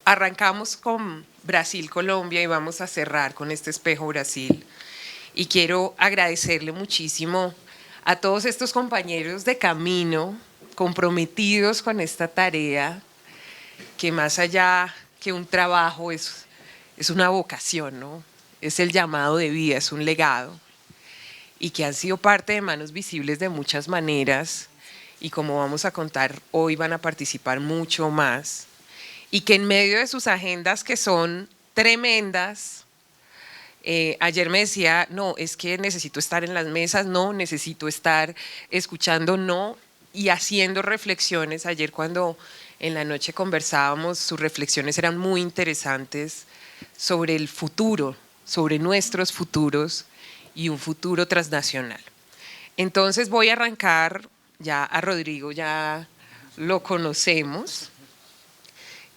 arrancamos con Brasil-Colombia y vamos a cerrar con este espejo Brasil. Y quiero agradecerle muchísimo a todos estos compañeros de camino comprometidos con esta tarea, que más allá que un trabajo es una vocación, ¿no? Es el llamado de vida, es un legado, y que han sido parte de Manos Visibles de muchas maneras, y como vamos a contar hoy van a participar mucho más, y que en medio de sus agendas que son tremendas, ayer me decía, no, es que necesito estar en las mesas, no, necesito estar escuchando, no, y haciendo reflexiones. Ayer cuando en la noche conversábamos, sus reflexiones eran muy interesantes sobre el futuro, sobre nuestros futuros y un futuro transnacional. Entonces voy a arrancar, ya a Rodrigo ya lo conocemos,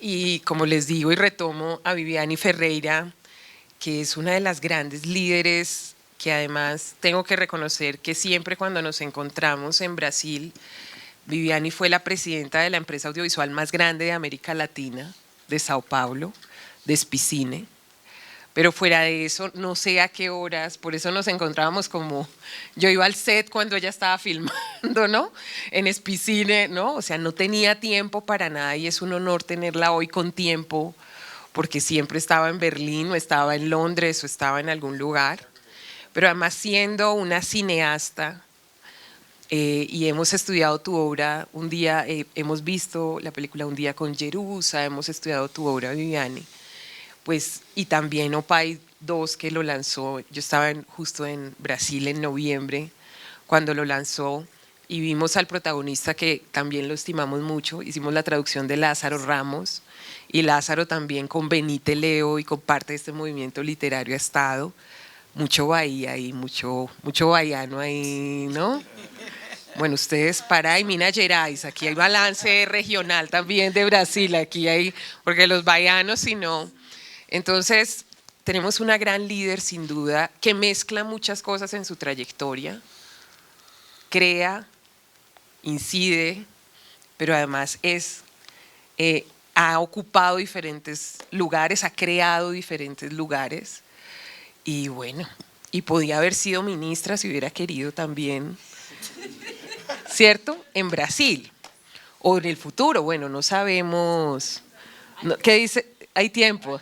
y como les digo y retomo a Viviani Ferreira, que es una de las grandes líderes, que además tengo que reconocer que siempre cuando nos encontramos en Brasil, Viviani fue la presidenta de la empresa audiovisual más grande de América Latina, de Sao Paulo, de Spicine. Pero fuera de eso, no sé a qué horas, por eso nos encontrábamos como, yo iba al set cuando ella estaba filmando, ¿no? En Spicine, ¿no? O sea, no tenía tiempo para nada y es un honor tenerla hoy con tiempo, porque siempre estaba en Berlín o estaba en Londres o estaba en algún lugar. Pero además siendo una cineasta, y hemos estudiado tu obra un día, hemos visto la película Un día con Jerusa, hemos estudiado tu obra, Viviani, pues, y también Opay 2 que lo lanzó. Yo estaba justo en Brasil en noviembre cuando lo lanzó y vimos al protagonista, que también lo estimamos mucho. Hicimos la traducción de Lázaro Ramos, y Lázaro también con Benite Leo y con parte de este movimiento literario ha estado. Mucho Bahía y mucho baiano ahí, ¿no? Bueno, ustedes para y Minas Gerais, aquí hay balance regional también de Brasil, aquí hay, porque los baianos, si no. Entonces, tenemos una gran líder sin duda que mezcla muchas cosas en su trayectoria, crea, incide, pero además ha ocupado diferentes lugares, ha creado diferentes lugares, y bueno, y podía haber sido ministra si hubiera querido también, ¿cierto? En Brasil, o en el futuro, bueno, no sabemos. ¿Qué dice? Hay tiempo,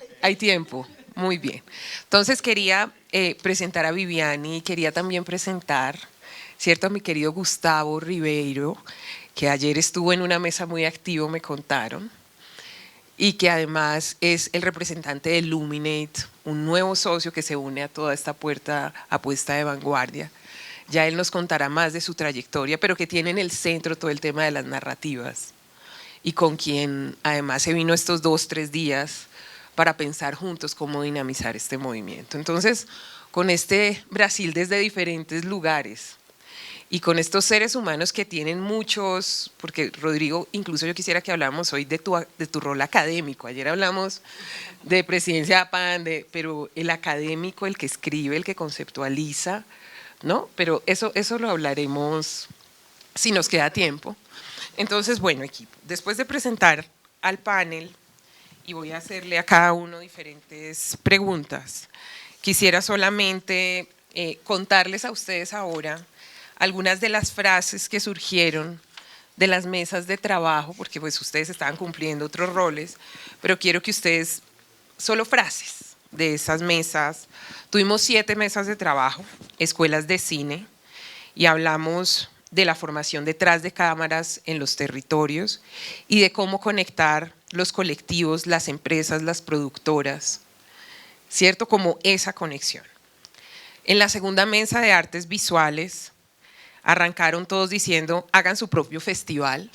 muy bien. Entonces quería presentar a Viviani, quería también presentar, ¿cierto?, a mi querido Gustavo Ribeiro, que ayer estuvo en una mesa muy activo, me contaron, y que además es el representante de Luminate, un nuevo socio que se une a toda esta apuesta de vanguardia. Ya él nos contará más de su trayectoria, pero que tiene en el centro todo el tema de las narrativas, y con quien además se vino estos 2-3 días para pensar juntos cómo dinamizar este movimiento. Entonces, con este Brasil desde diferentes lugares y con estos seres humanos que tienen muchos, porque Rodrigo, incluso yo quisiera que habláramos hoy de tu rol académico. Ayer hablamos de presidencia de APAN, pero el académico, el que escribe, el que conceptualiza, ¿no? Pero eso lo hablaremos si nos queda tiempo. Entonces, bueno, equipo, después de presentar al panel, y voy a hacerle a cada uno diferentes preguntas, quisiera solamente contarles a ustedes ahora algunas de las frases que surgieron de las mesas de trabajo, porque pues ustedes estaban cumpliendo otros roles, pero quiero que ustedes, solo frases de esas mesas. Tuvimos 7 mesas de trabajo, escuelas de cine, y hablamos de la formación detrás de cámaras en los territorios y de cómo conectar los colectivos, las empresas, las productoras, ¿cierto? Como esa conexión. En la segunda mesa de artes visuales arrancaron todos diciendo, hagan su propio festival,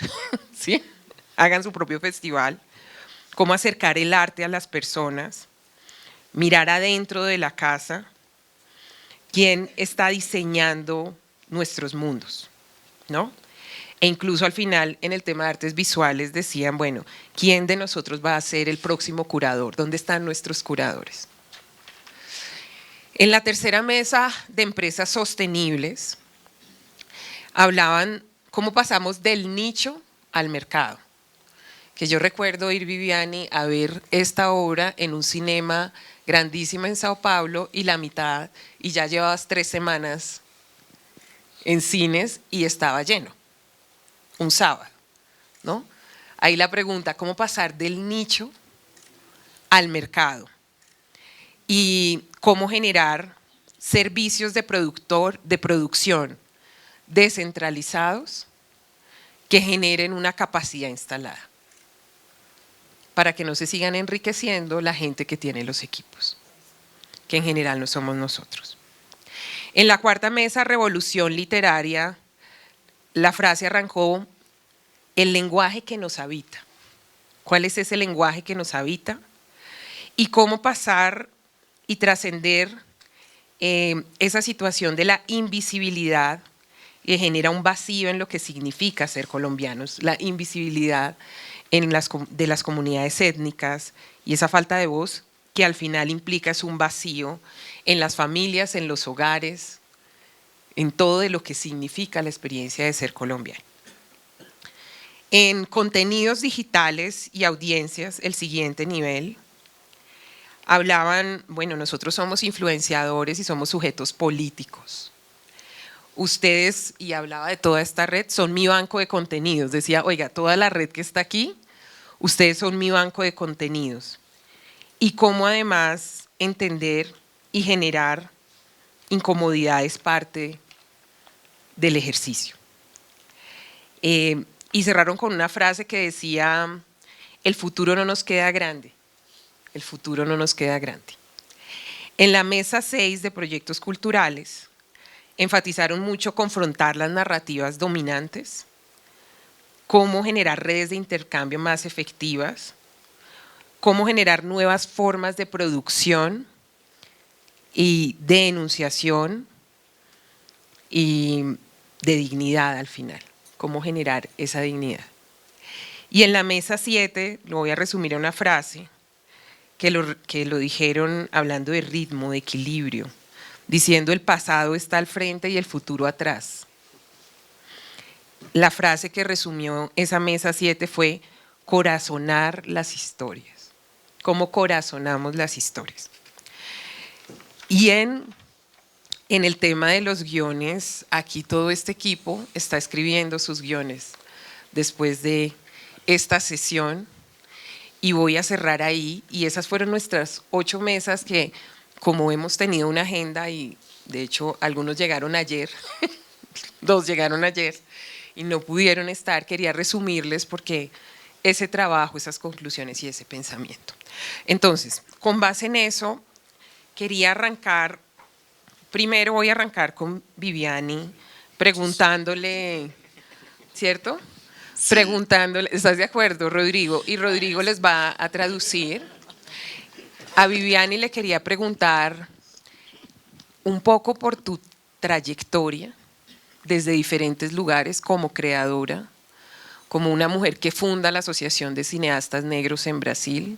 ¿sí? Hagan su propio festival, cómo acercar el arte a las personas, mirar adentro de la casa, quién está diseñando nuestros mundos, ¿no? E incluso al final, en el tema de artes visuales, decían, bueno, ¿quién de nosotros va a ser el próximo curador? ¿Dónde están nuestros curadores? En la tercera mesa de empresas sostenibles, hablaban cómo pasamos del nicho al mercado. que yo recuerdo ir, Viviani, a ver esta obra en un cinema grandísima en Sao Paulo y la mitad, y ya llevabas 3 semanas en cines y estaba lleno, un sábado, ¿no? Ahí la pregunta, ¿cómo pasar del nicho al mercado? Y cómo generar servicios de producción descentralizados que generen una capacidad instalada para que no se sigan enriqueciendo la gente que tiene los equipos, que en general no somos nosotros. En la cuarta mesa, Revolución Literaria, la frase arrancó: el lenguaje que nos habita. ¿Cuál es ese lenguaje que nos habita? Y cómo pasar y trascender esa situación de la invisibilidad que genera un vacío en lo que significa ser colombianos, la invisibilidad de las comunidades étnicas y esa falta de voz que al final implica es un vacío en las familias, en los hogares, en todo de lo que significa la experiencia de ser colombiano. En contenidos digitales y audiencias, el siguiente nivel, hablaban, bueno, nosotros somos influenciadores y somos sujetos políticos. Ustedes, y hablaba de toda esta red, son mi banco de contenidos. Decía, oiga, toda la red que está aquí, ustedes son mi banco de contenidos. Y cómo además entender y generar incomodidad es parte del ejercicio. Y cerraron con una frase que decía, el futuro no nos queda grande, el futuro no nos queda grande. En la mesa 6 de proyectos culturales, enfatizaron mucho confrontar las narrativas dominantes, cómo generar redes de intercambio más efectivas, cómo generar nuevas formas de producción y de enunciación y de dignidad al final, cómo generar esa dignidad. Y en la mesa 7, lo voy a resumir en una frase, que lo dijeron hablando de ritmo, de equilibrio, diciendo el pasado está al frente y el futuro atrás. La frase que resumió esa mesa 7 fue corazonar las historias. ¿Cómo corazonamos las historias? Y en el tema de los guiones, aquí todo este equipo está escribiendo sus guiones después de esta sesión y voy a cerrar ahí. Y esas fueron nuestras 8 mesas que, como hemos tenido una agenda y de hecho algunos llegaron ayer, 2 llegaron ayer y no pudieron estar, quería resumirles porque ese trabajo, esas conclusiones y ese pensamiento. Entonces, con base en eso, quería arrancar, primero voy a arrancar con Viviani preguntándole, ¿cierto? Sí. Preguntándole, ¿estás de acuerdo, Rodrigo? Y Rodrigo les va a traducir. A Viviani le quería preguntar un poco por tu trayectoria desde diferentes lugares como creadora, como una mujer que funda la Asociación de Cineastas Negros en Brasil,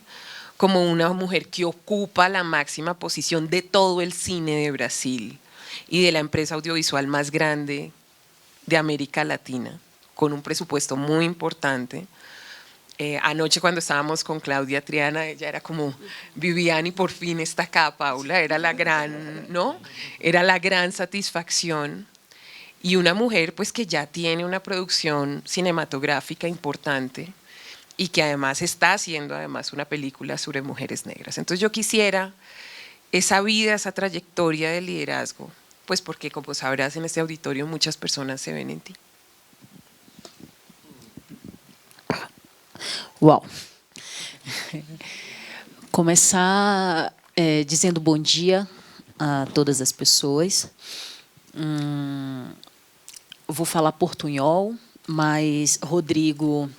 como una mujer que ocupa la máxima posición de todo el cine de Brasil y de la empresa audiovisual más grande de América Latina, con un presupuesto muy importante. Anoche cuando estábamos con Claudia Triana, ella era como, Viviani, por fin está acá, Paula, era la gran, ¿no? Era la gran satisfacción. Y una mujer pues que ya tiene una producción cinematográfica importante y que además está haciendo además una película sobre mujeres negras. Entonces yo quisiera esa vida, esa trayectoria de liderazgo, pues porque como sabrás en este auditorio muchas personas se ven en ti. Uau! Começar dizendo bom dia a todas as pessoas. Vou falar portunhol, mas Rodrigo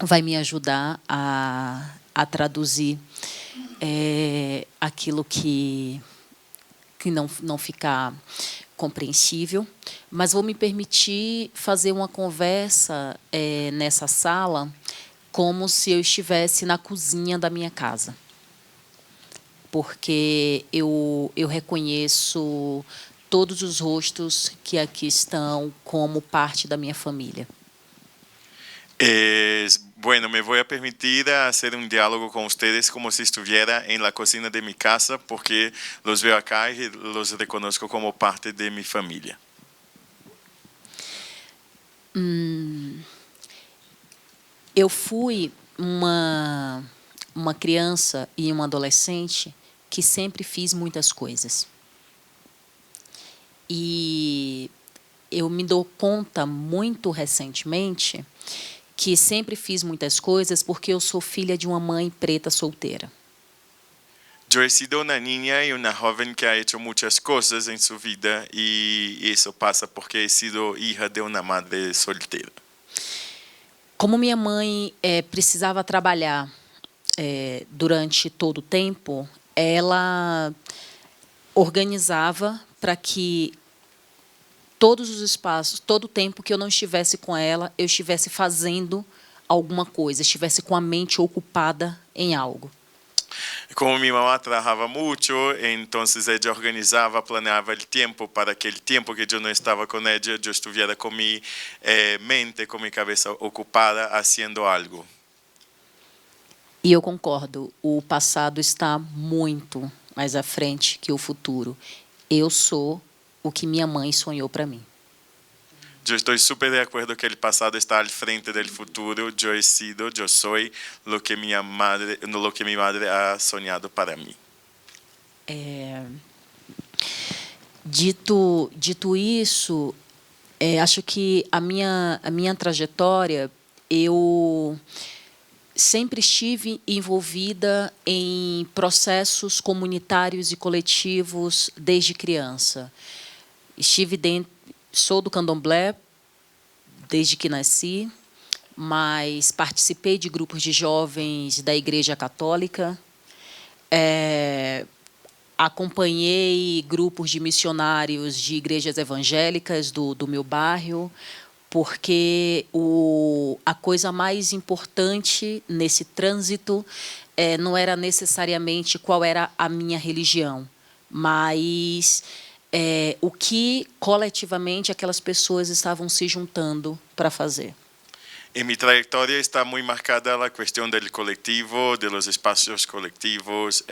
vai me ajudar a traduzir aquilo que não ficar compreensível, mas vou me permitir fazer uma conversa nessa sala como se eu estivesse na cozinha da minha casa, porque eu reconheço todos os rostos que aqui estão como parte da minha família. Bueno, me voy a permitir hacer un diálogo con ustedes como si estuviera en la cocina de mi casa, porque los veo acá y los reconozco como parte de mi familia. Eu fui uma criança e uma adolescente que sempre fiz muitas coisas. E eu me dou conta muito recentemente que sempre fiz muitas coisas porque eu sou filha de uma mãe preta solteira. Yo he sido una niña y una joven que ha hecho muchas cosas en su vida y eso pasa porque he sido hija de una madre soltera. Como minha mãe precisava trabalhar durante todo o tempo, ela organizava para que todos os espaços, todo o tempo que eu não estivesse com ela, eu estivesse fazendo alguma coisa, estivesse com a mente ocupada em algo. Como mi mamá trabajaba mucho, entonces ella organizaba, planeaba el tiempo para que el tiempo que yo no estaba con ella, yo estuviera con mi mente, con mi cabeza ocupada haciendo algo. E eu concordo, o passado está muito mais à frente que o futuro. Eu sou o que minha mãe sonhou para mim. Yo estoy súper de acuerdo que el pasado está al frente del futuro. Yo soy lo que mi madre ha soñado para mí. Dito isso, acho que a minha trajetória, eu sempre estive envolvida em processos comunitários e coletivos desde criança. Sou do candomblé desde que nasci, mas participei de grupos de jovens da Igreja Católica, acompanhei grupos de missionários de igrejas evangélicas do meu bairro, porque a coisa mais importante nesse trânsito não era necessariamente qual era a minha religião, mas o que coletivamente aquelas pessoas estavam se juntando para fazer. En mi trayectoria está muy marcada la cuestión del colectivo, de los espacios colectivos,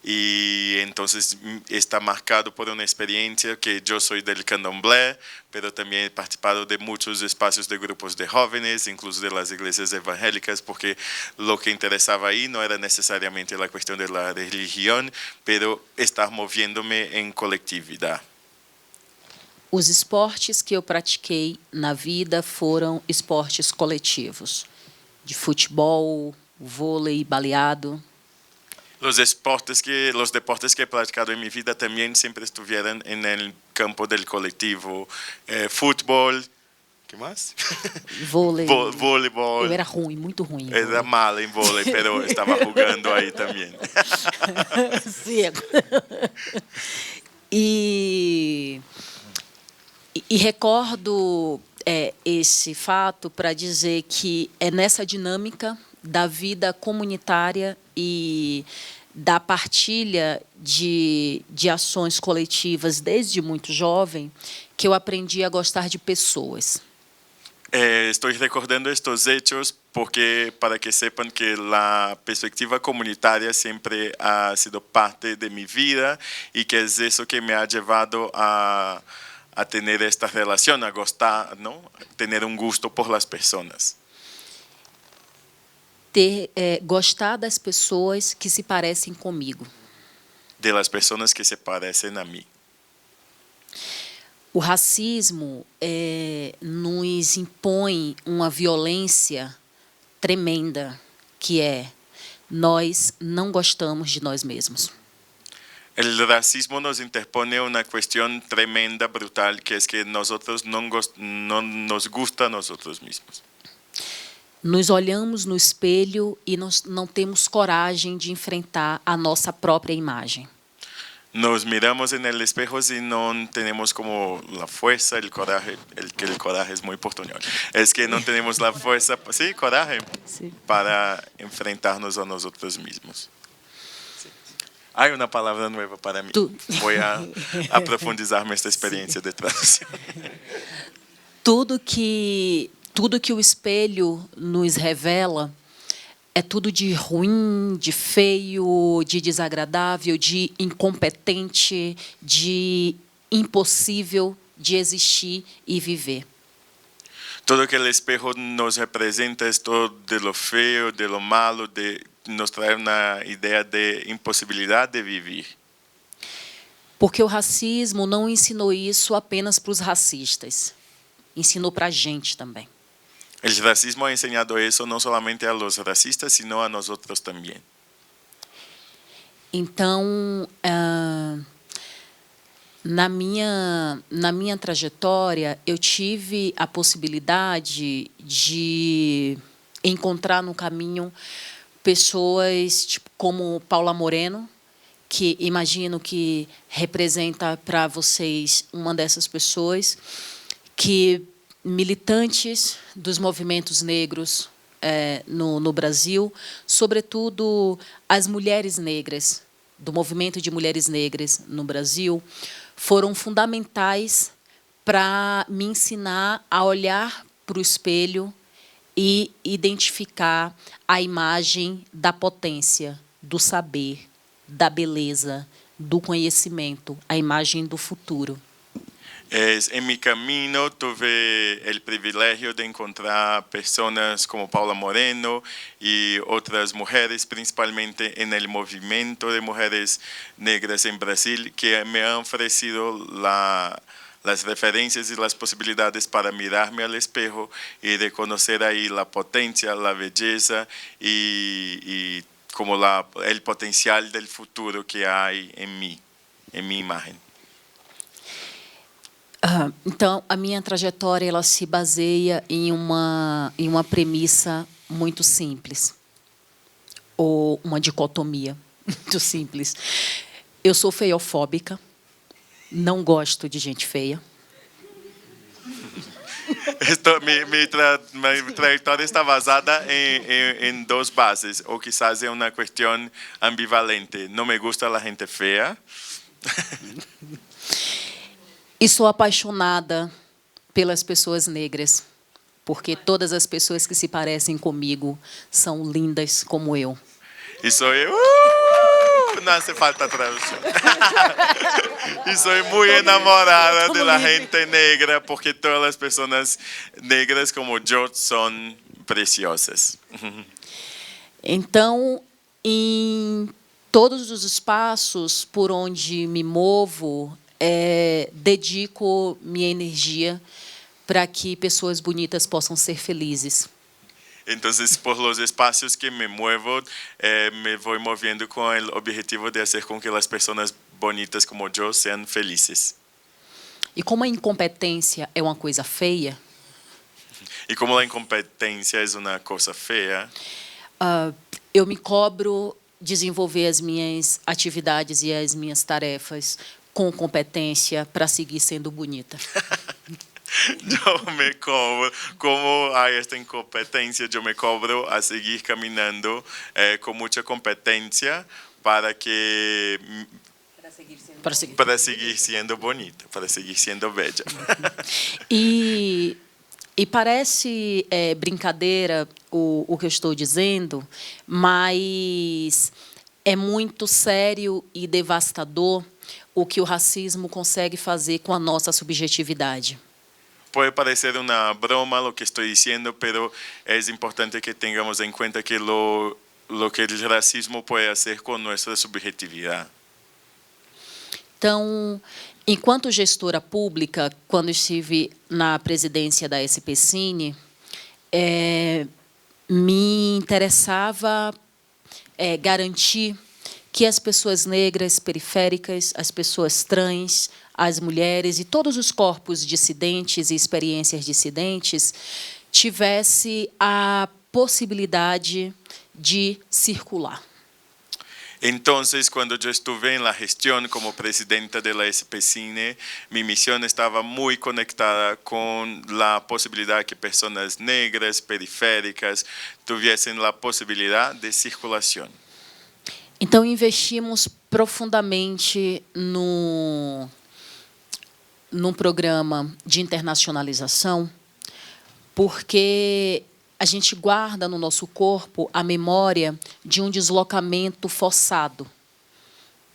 y entonces está marcado por una experiencia que yo soy del candomblé, pero también he participado de muchos espacios de grupos de jóvenes, incluso de las iglesias evangélicas, porque lo que interesaba ahí no era necesariamente la cuestión de la religión, pero estar moviéndome en colectividad. Os esportes que eu pratiquei na vida foram esportes coletivos, de futebol, vôlei, baleado. Los deportes que he practicado en mi vida también siempre estuvieron en el campo del colectivo. Fútbol, ¿qué más? Vôlei. Voleibol. Eu era ruim, muito ruim. Era mala en vôlei, pero estaba jugando ahí también. Ciego. E recordo esse fato para dizer que é nessa dinâmica da vida comunitária e da partilha de ações coletivas desde muito jovem que eu aprendi a gostar de pessoas. Estou recordando estos hechos porque para que sepan que la perspectiva comunitaria siempre ha sido parte de mi vida y que es eso que me ha llevado a tener esta relación, a gustar, ¿no? Tener un gusto por las personas. Gostar das pessoas que se parecem comigo. De las personas que se parecen a mí. O racismo nos impõe uma violência tremenda, que nós não gostamos de nós mesmos. El racismo nos interpone una cuestión tremenda, brutal, que es que nosotros no nos gusta a nosotros mismos. Nos olhamos no espelho e não temos coragem de enfrentar a nossa própria imagem. Nos miramos en el espejo y no tenemos como la fuerza, el coraje, que el coraje es muy portuñol. Es que no tenemos la fuerza, sí, coraje, Sí. para enfrentarnos a nosotros mismos. Hay una palabra nueva para mí. Voy a profundizar esta experiencia de traducción. Tudo que tudo que o espelho nos revela é tudo de ruim, de feio, de desagradável, de incompetente, de impossível de existir e viver. Todo que el espejo nos representa es todo de lo feo, de lo malo, nos trae una idea de imposibilidad de vivir. Porque o racismo não ensinou isso apenas para os racistas, ensinou para a gente também. El racismo ha enseñado eso no solamente a los racistas, sino a nosotros también. Então, na minha trajetória, eu tive a possibilidade de encontrar no caminho pessoas tipo, como Paula Moreno, que imagino que representa para vocês uma dessas pessoas, que militantes dos movimentos negros no Brasil, sobretudo as mulheres negras, do movimento de mulheres negras no Brasil, foram fundamentais para me ensinar a olhar para o espelho e identificar a imagem da potência, do saber, da beleza, do conhecimento, a imagem do futuro. En mi camino tuve el privilegio de encontrar personas como Paula Moreno y otras mujeres, principalmente en el movimiento de mujeres negras en Brasil, que me han ofrecido las referencias y las posibilidades para mirarme al espejo y reconocer ahí la potencia, la belleza y como el potencial del futuro que hay en mi imagen. Então, a minha trajetória ela se baseia em uma premissa muito simples, ou uma dicotomia muito simples. Eu sou feiofóbica, não gosto de gente feia. Mi trayectoria está basada en dos bases, o quizás es una cuestión ambivalente. No me gusta la gente fea. E sou apaixonada pelas pessoas negras, porque todas as pessoas que se parecem comigo são lindas como eu. Y soy... no hace falta traducción. Y soy muy enamorada de la gente negra, porque todas las personas negras como yo son preciosas. Então, em todos os espaços por onde me movo, dedico minha energia para que pessoas bonitas possam ser felizes. Entonces, por los espacios que me muevo, me voy moviendo con el objetivo de hacer con que las personas bonitas como yo sean felices. E como a incompetência é uma coisa feia, Y como la incompetencia es una cosa fea, eu me cobro desenvolver as minhas atividades e as minhas tarefas com competência para seguir sendo bonita. yo me cobro, como hay esta incompetencia, yo me cobro a seguir caminando con mucha competencia para seguir siendo bonita, para seguir siendo bella. E parece brincadeira o que eu estou dizendo, mas é muito sério e devastador o que o racismo consegue fazer com a nossa subjetividade. Puede parecer una broma lo que estoy diciendo, pero es importante que tengamos en cuenta que lo que el racismo puede hacer con nuestra subjetividad. Então, enquanto gestora pública, quando estive na presidência da SPCine, me interessava garantir que as pessoas negras periféricas, as pessoas trans, as mulheres e todos os corpos dissidentes e experiências dissidentes tivesse a possibilidade de circular. Entonces, cuando yo estuve en la gestión como presidenta de la SPCine, mi misión estaba muy conectada con la posibilidad que personas negras, periféricas, tuviesen la posibilidad de circulación. Então, investimos profundamente num programa de internacionalização porque a gente guarda no nosso corpo a memória de um deslocamento forçado,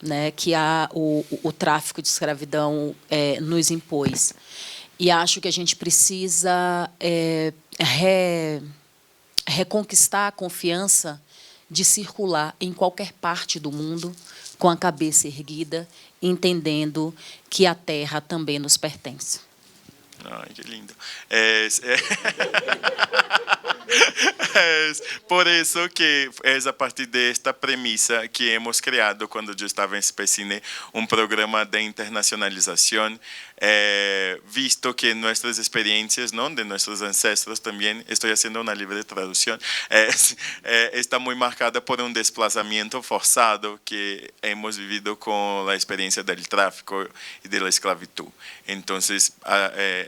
né, que o tráfico de escravidão nos impôs. E acho que a gente precisa reconquistar a confiança de circular em qualquer parte do mundo com a cabeça erguida, entendendo que a terra também nos pertence. Ay, qué lindo. Es por eso que es a partir de esta premisa que hemos creado, cuando yo estaba en Specine, un programa de internacionalización, visto que nuestras experiencias, ¿no?, de nuestros ancestros también, estoy haciendo una libre traducción, está muy marcada por un desplazamiento forzado que hemos vivido con la experiencia del tráfico y de la esclavitud. Entonces,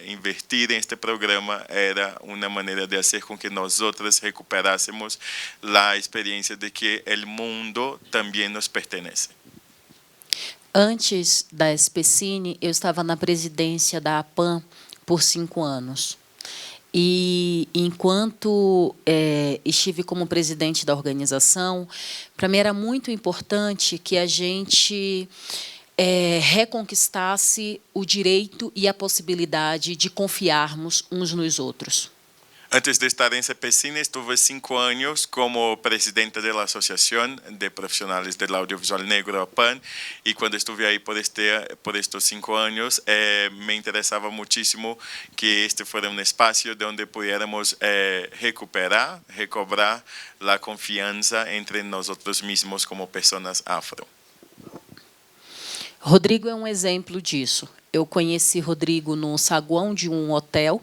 invertir en este programa era una manera de hacer con que nosotros recuperásemos la experiencia de que el mundo también nos pertenece. Antes da Specine, eu estava na presidência da APAN por 5 anos. E, enquanto estive como presidente da organização, para mim era muito importante que a gente reconquistasse o direito e a possibilidade de confiarmos uns nos outros. Antes de estar en CPCINE, estuve 5 años como presidente de la Asociación de Profesionales del Audiovisual Negro, APAN, y cuando estuve ahí por estos 5 años, me interesaba muchísimo que este fuera un espacio donde pudiéramos recobrar la confianza entre nosotros mismos como personas afro. Rodrigo é um exemplo disso. Eu conheci Rodrigo no saguão de um hotel.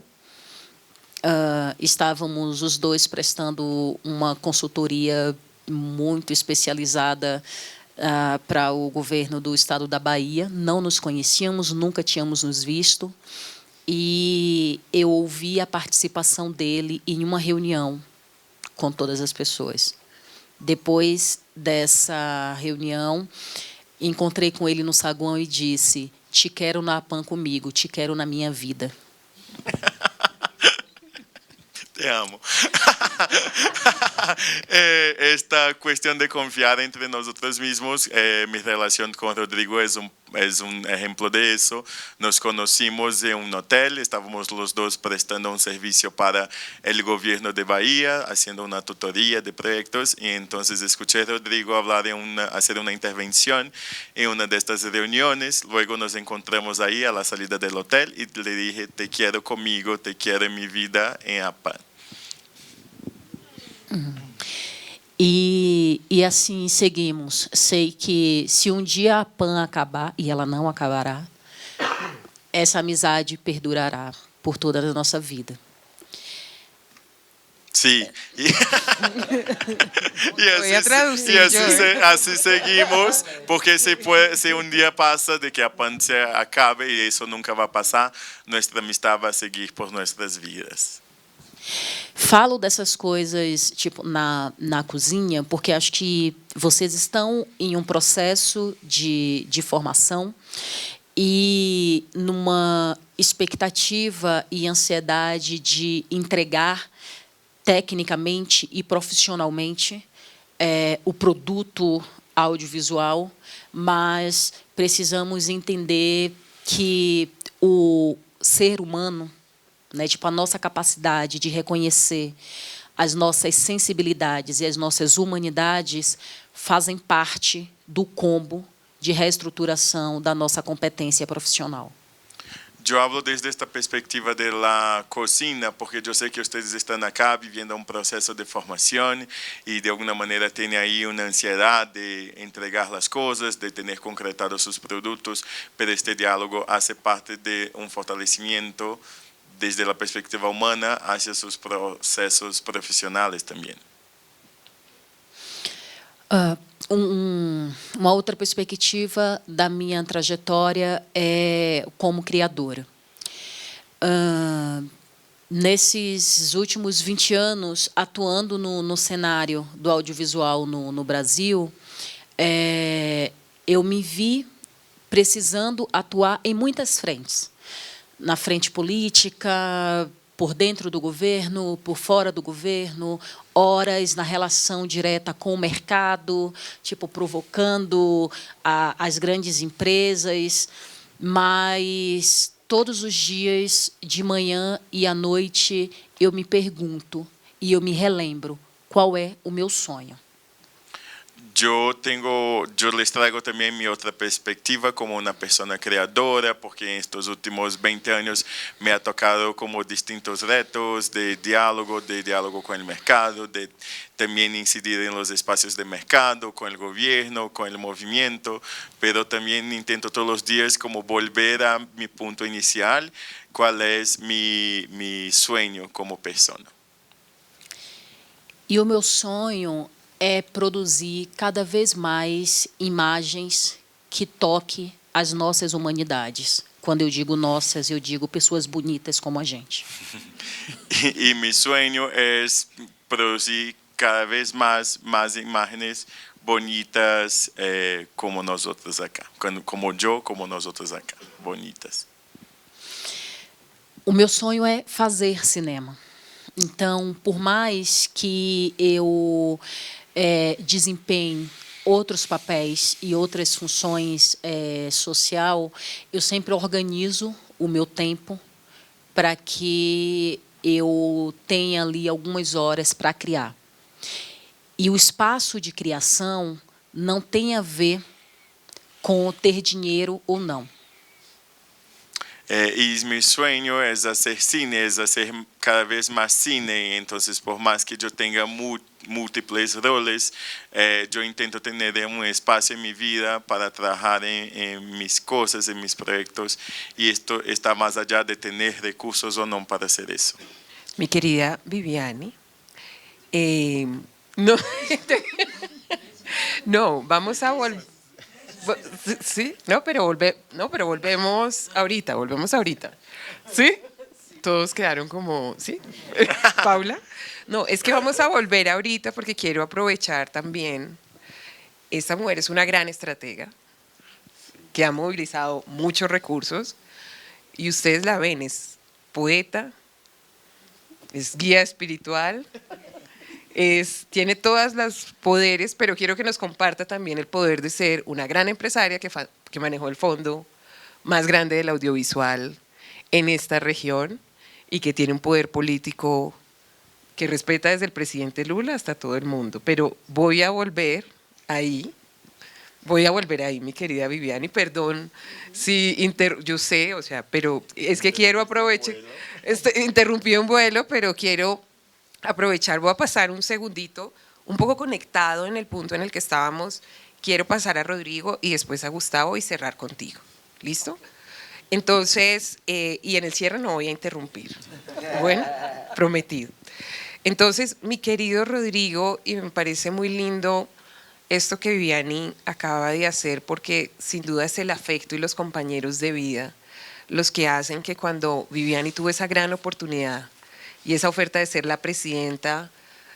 Estávamos os dois prestando uma consultoria muito especializada para o governo do estado da Bahia. Não nos conhecíamos, nunca tínhamos nos visto. E eu ouvi a participação dele em uma reunião com todas as pessoas. Depois dessa reunião, encontrei com ele no saguão e disse: "Te quero na APAN comigo, te quero na minha vida." Te amo. Esta cuestión de confiar entre nosotros mismos, mi relación con Rodrigo es un ejemplo de eso. Nos conocimos en un hotel, estábamos los dos prestando un servicio para el gobierno de Bahía, haciendo una tutoría de proyectos, y entonces escuché a Rodrigo hablar hacer una intervención en una de estas reuniones. Luego nos encontramos ahí a la salida del hotel y le dije: "Te quiero conmigo, te quiero en mi vida en APAN." E assim seguimos. Sei que se um dia a PAN acabar, e ela não acabará, essa amizade perdurará por toda a nossa vida. Sí, y Voy a traducir yo. así seguimos, porque si un día pasa de que a PAN se acabe, y eso nunca va a pasar, nuestra amistad va a seguir por nuestras vidas. Falo dessas coisas tipo na cozinha, porque acho que vocês estão em um processo de formação e numa expectativa e ansiedade de entregar tecnicamente e profissionalmente o produto audiovisual, mas precisamos entender que o ser humano, né, tipo, a nossa capacidade de reconhecer as nossas sensibilidades e as nossas humanidades fazem parte do combo de reestruturação da nossa competência profissional. Yo hablo desde esta perspectiva de la cocina, porque yo sé que ustedes están acá viviendo un proceso de formación y de alguna manera tienen ahí una ansiedad de entregar las cosas, de tener concretados sus productos, pero este diálogo hace parte de un fortalecimiento desde la perspectiva humana hacia sus procesos profesionales también. Uma outra perspectiva da minha trajetória é como criadora. Nesses últimos 20 anos, atuando no cenário do audiovisual no Brasil, eu me vi precisando atuar em muitas frentes. Na frente política, por dentro do governo, por fora do governo, horas na relação direta com o mercado, tipo provocando as grandes empresas, mas todos os dias, de manhã e à noite, eu me pergunto e eu me relembro qual é o meu sonho. Yo les traigo también mi otra perspectiva como una persona creadora, porque en estos últimos 20 años me ha tocado como distintos retos de diálogo con el mercado, de también incidir en los espacios de mercado, con el gobierno, con el movimiento, pero también intento todos los días como volver a mi punto inicial, cuál es mi sueño como persona. E o meu sonho é produzir cada vez mais imagens que toquem as nossas humanidades. Quando eu digo nossas, eu digo pessoas bonitas como a gente. Y mi sueño es producir cada vez más imágenes bonitas como nosotros acá, como nosotros acá, bonitas. O meu sonho é fazer cinema. Então, por mais que eu desempenhe outros papéis e outras funções social, eu sempre organizo o meu tempo para que eu tenha ali algumas horas para criar. E o espaço de criação não tem a ver com ter dinheiro ou não. Y mi sueño es hacer cine, es hacer cada vez más cine. Entonces, por más que yo tenga múltiples roles, yo intento tener un espacio en mi vida para trabajar en mis cosas, en mis proyectos. Y esto está más allá de tener recursos o no para hacer eso. Mi querida Viviani, no, no, vamos a volver. Sí, no, pero volvemos ahorita. ¿Sí? Todos quedaron como, ¿sí? Paula. No, es que vamos a volver ahorita porque quiero aprovechar también. Esta mujer es una gran estratega que ha movilizado muchos recursos y ustedes la ven, es poeta, es guía espiritual, tiene todos los poderes, pero quiero que nos comparta también el poder de ser una gran empresaria que manejó el fondo más grande del audiovisual en esta región y que tiene un poder político que respeta desde el presidente Lula hasta todo el mundo. Pero voy a volver ahí, mi querida Viviani, perdón si yo sé, o sea, pero es que quiero aprovechar, interrumpí un vuelo, pero quiero aprovechar, voy a pasar un segundito, un poco conectado en el punto en el que estábamos. Quiero pasar a Rodrigo y después a Gustavo y cerrar contigo. ¿Listo? Entonces, y en el cierre no voy a interrumpir. Bueno, prometido. Entonces, mi querido Rodrigo, y me parece muy lindo esto que Viviani acaba de hacer, porque sin duda es el afecto y los compañeros de vida los que hacen que cuando Viviani tuvo esa gran oportunidad y esa oferta de ser la presidenta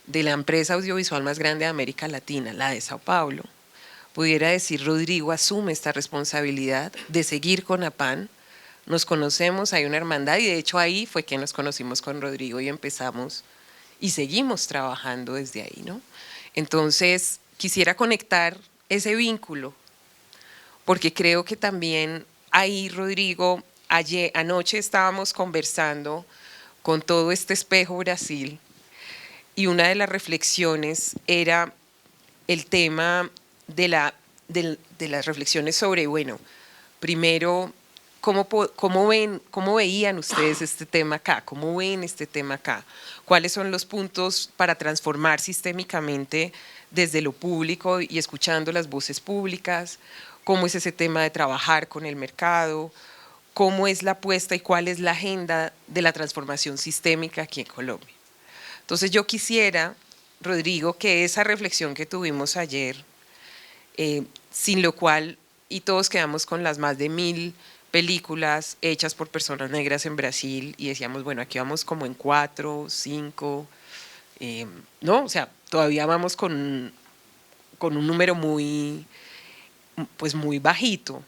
de la empresa audiovisual más grande de América Latina, la de Sao Paulo, pudiera decir: Rodrigo asume esta responsabilidad de seguir con APAN, nos conocemos, hay una hermandad, y de hecho ahí fue que nos conocimos con Rodrigo y empezamos y seguimos trabajando desde ahí, ¿no? Entonces, quisiera conectar ese vínculo, porque creo que también ahí, Rodrigo, anoche estábamos conversando con todo este espejo Brasil, y una de las reflexiones era el tema de las reflexiones sobre, bueno, primero, ¿cómo veían ustedes este tema acá? ¿Cómo ven este tema acá? ¿Cuáles son los puntos para transformar sistémicamente desde lo público y escuchando las voces públicas? ¿Cómo es ese tema de trabajar con el mercado? ¿Cómo es la apuesta y cuál es la agenda de la transformación sistémica aquí en Colombia? Entonces yo quisiera, Rodrigo, que esa reflexión que tuvimos ayer, sin lo cual, y todos quedamos con las más de 1000 películas hechas por personas negras en Brasil, y decíamos, bueno, aquí vamos como en 4, 5, ¿no? O sea, todavía vamos con un número muy bajito.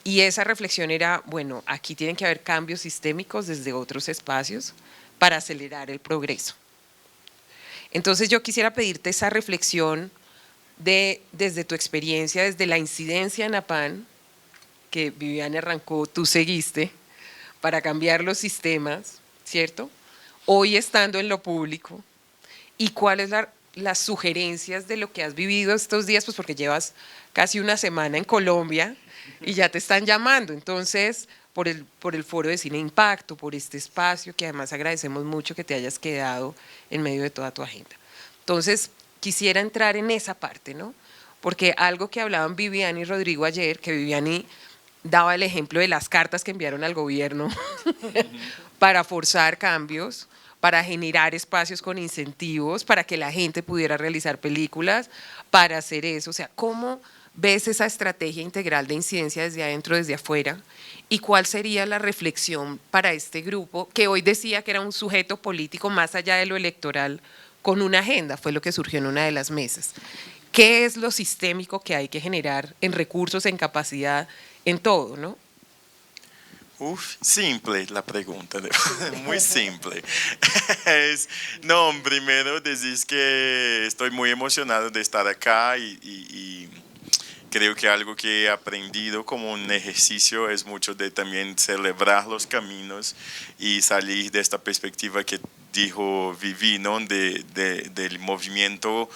Y esa reflexión era, bueno, aquí tienen que haber cambios sistémicos desde otros espacios para acelerar el progreso. Entonces yo quisiera pedirte esa reflexión desde tu experiencia, desde la incidencia en APAN, que Viviane arrancó, tú seguiste, para cambiar los sistemas, ¿cierto? Hoy estando en lo público, y cuáles las sugerencias de lo que has vivido estos días, pues porque llevas casi una semana en Colombia y ya te están llamando. Entonces, por el Foro de Cine Impacto, por este espacio, que además agradecemos mucho que te hayas quedado en medio de toda tu agenda. Entonces, quisiera entrar en esa parte, ¿no? Porque algo que hablaban Viviane y Rodrigo ayer, que Viviane daba el ejemplo de las cartas que enviaron al gobierno para forzar cambios, para generar espacios con incentivos, para que la gente pudiera realizar películas, para hacer eso. O sea, ¿cómo ves esa estrategia integral de incidencia desde adentro, desde afuera? ¿Y cuál sería la reflexión para este grupo, que hoy decía que era un sujeto político más allá de lo electoral, con una agenda? Fue lo que surgió en una de las mesas. ¿Qué es lo sistémico que hay que generar en recursos, en capacidad, en todo, ¿no? Uf, simple la pregunta, muy simple. No, primero decís que estoy muy emocionado de estar acá y creo que algo que he aprendido como un ejercicio es mucho de también celebrar los caminos y salir de esta perspectiva que dijo Vivi, ¿no? Del movimiento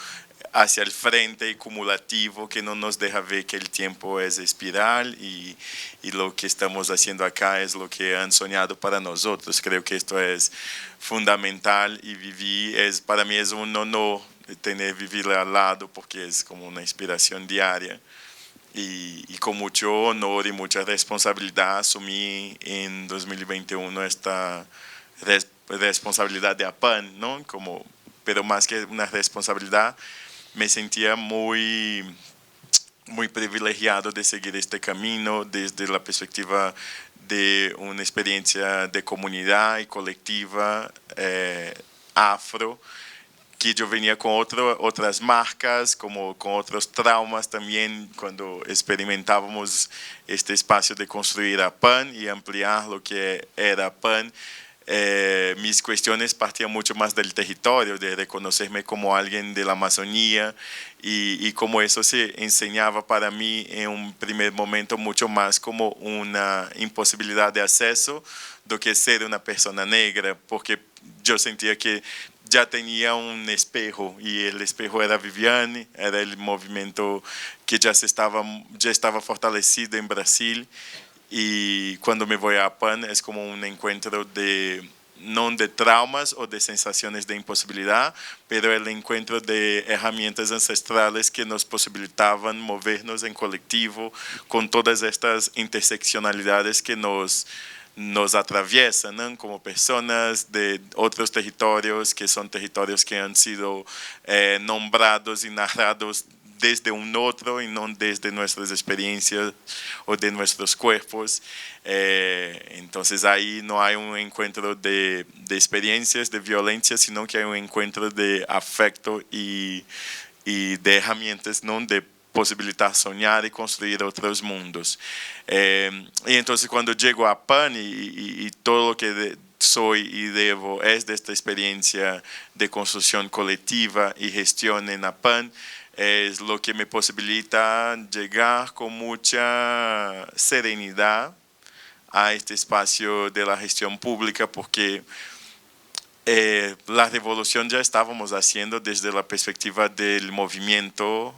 hacia el frente y cumulativo que no nos deja ver que el tiempo es espiral y lo que estamos haciendo acá es lo que han soñado para nosotros. Creo que esto es fundamental y Vivi para mí es un honor tener Vivi al lado porque es como una inspiración diaria. Y con mucho honor y mucha responsabilidad asumí en 2021 esta responsabilidad de APAN, ¿no? Pero más que una responsabilidad, me sentía muy privilegiado de seguir este camino desde la perspectiva de una experiencia de comunidad y colectiva afro, que yo venía con otras marcas, como con otros traumas también cuando experimentábamos este espacio de construir APAN y ampliar lo que era APAN. Mis cuestiones partían mucho más del territorio, de reconocerme como alguien de la Amazonía y como eso se enseñaba para mí en un primer momento mucho más como una imposibilidad de acceso do que ser una persona negra, porque yo sentía que ya tenía un espejo y el espejo era Viviane, era el movimiento que ya estaba fortalecido en Brasil. Y cuando me voy a APAN es como un encuentro no de traumas o de sensaciones de imposibilidad, pero el encuentro de herramientas ancestrales que nos posibilitaban movernos en colectivo con todas estas interseccionalidades que nos atraviesan, ¿no? Como personas de otros territorios que son territorios que han sido nombrados y narrados desde un otro y no desde nuestras experiencias o de nuestros cuerpos. Entonces ahí no hay un encuentro de experiencias de violencia, sino que hay un encuentro de afecto y de herramientas, ¿no? De posibilitar soñar y construir otros mundos. Y entonces cuando llego a PAN y todo lo que soy y debo es de esta experiencia de construcción colectiva y gestión en APAN, es lo que me posibilita llegar con mucha serenidad a este espacio de la gestión pública, porque la revolución ya estábamos haciendo desde la perspectiva del movimiento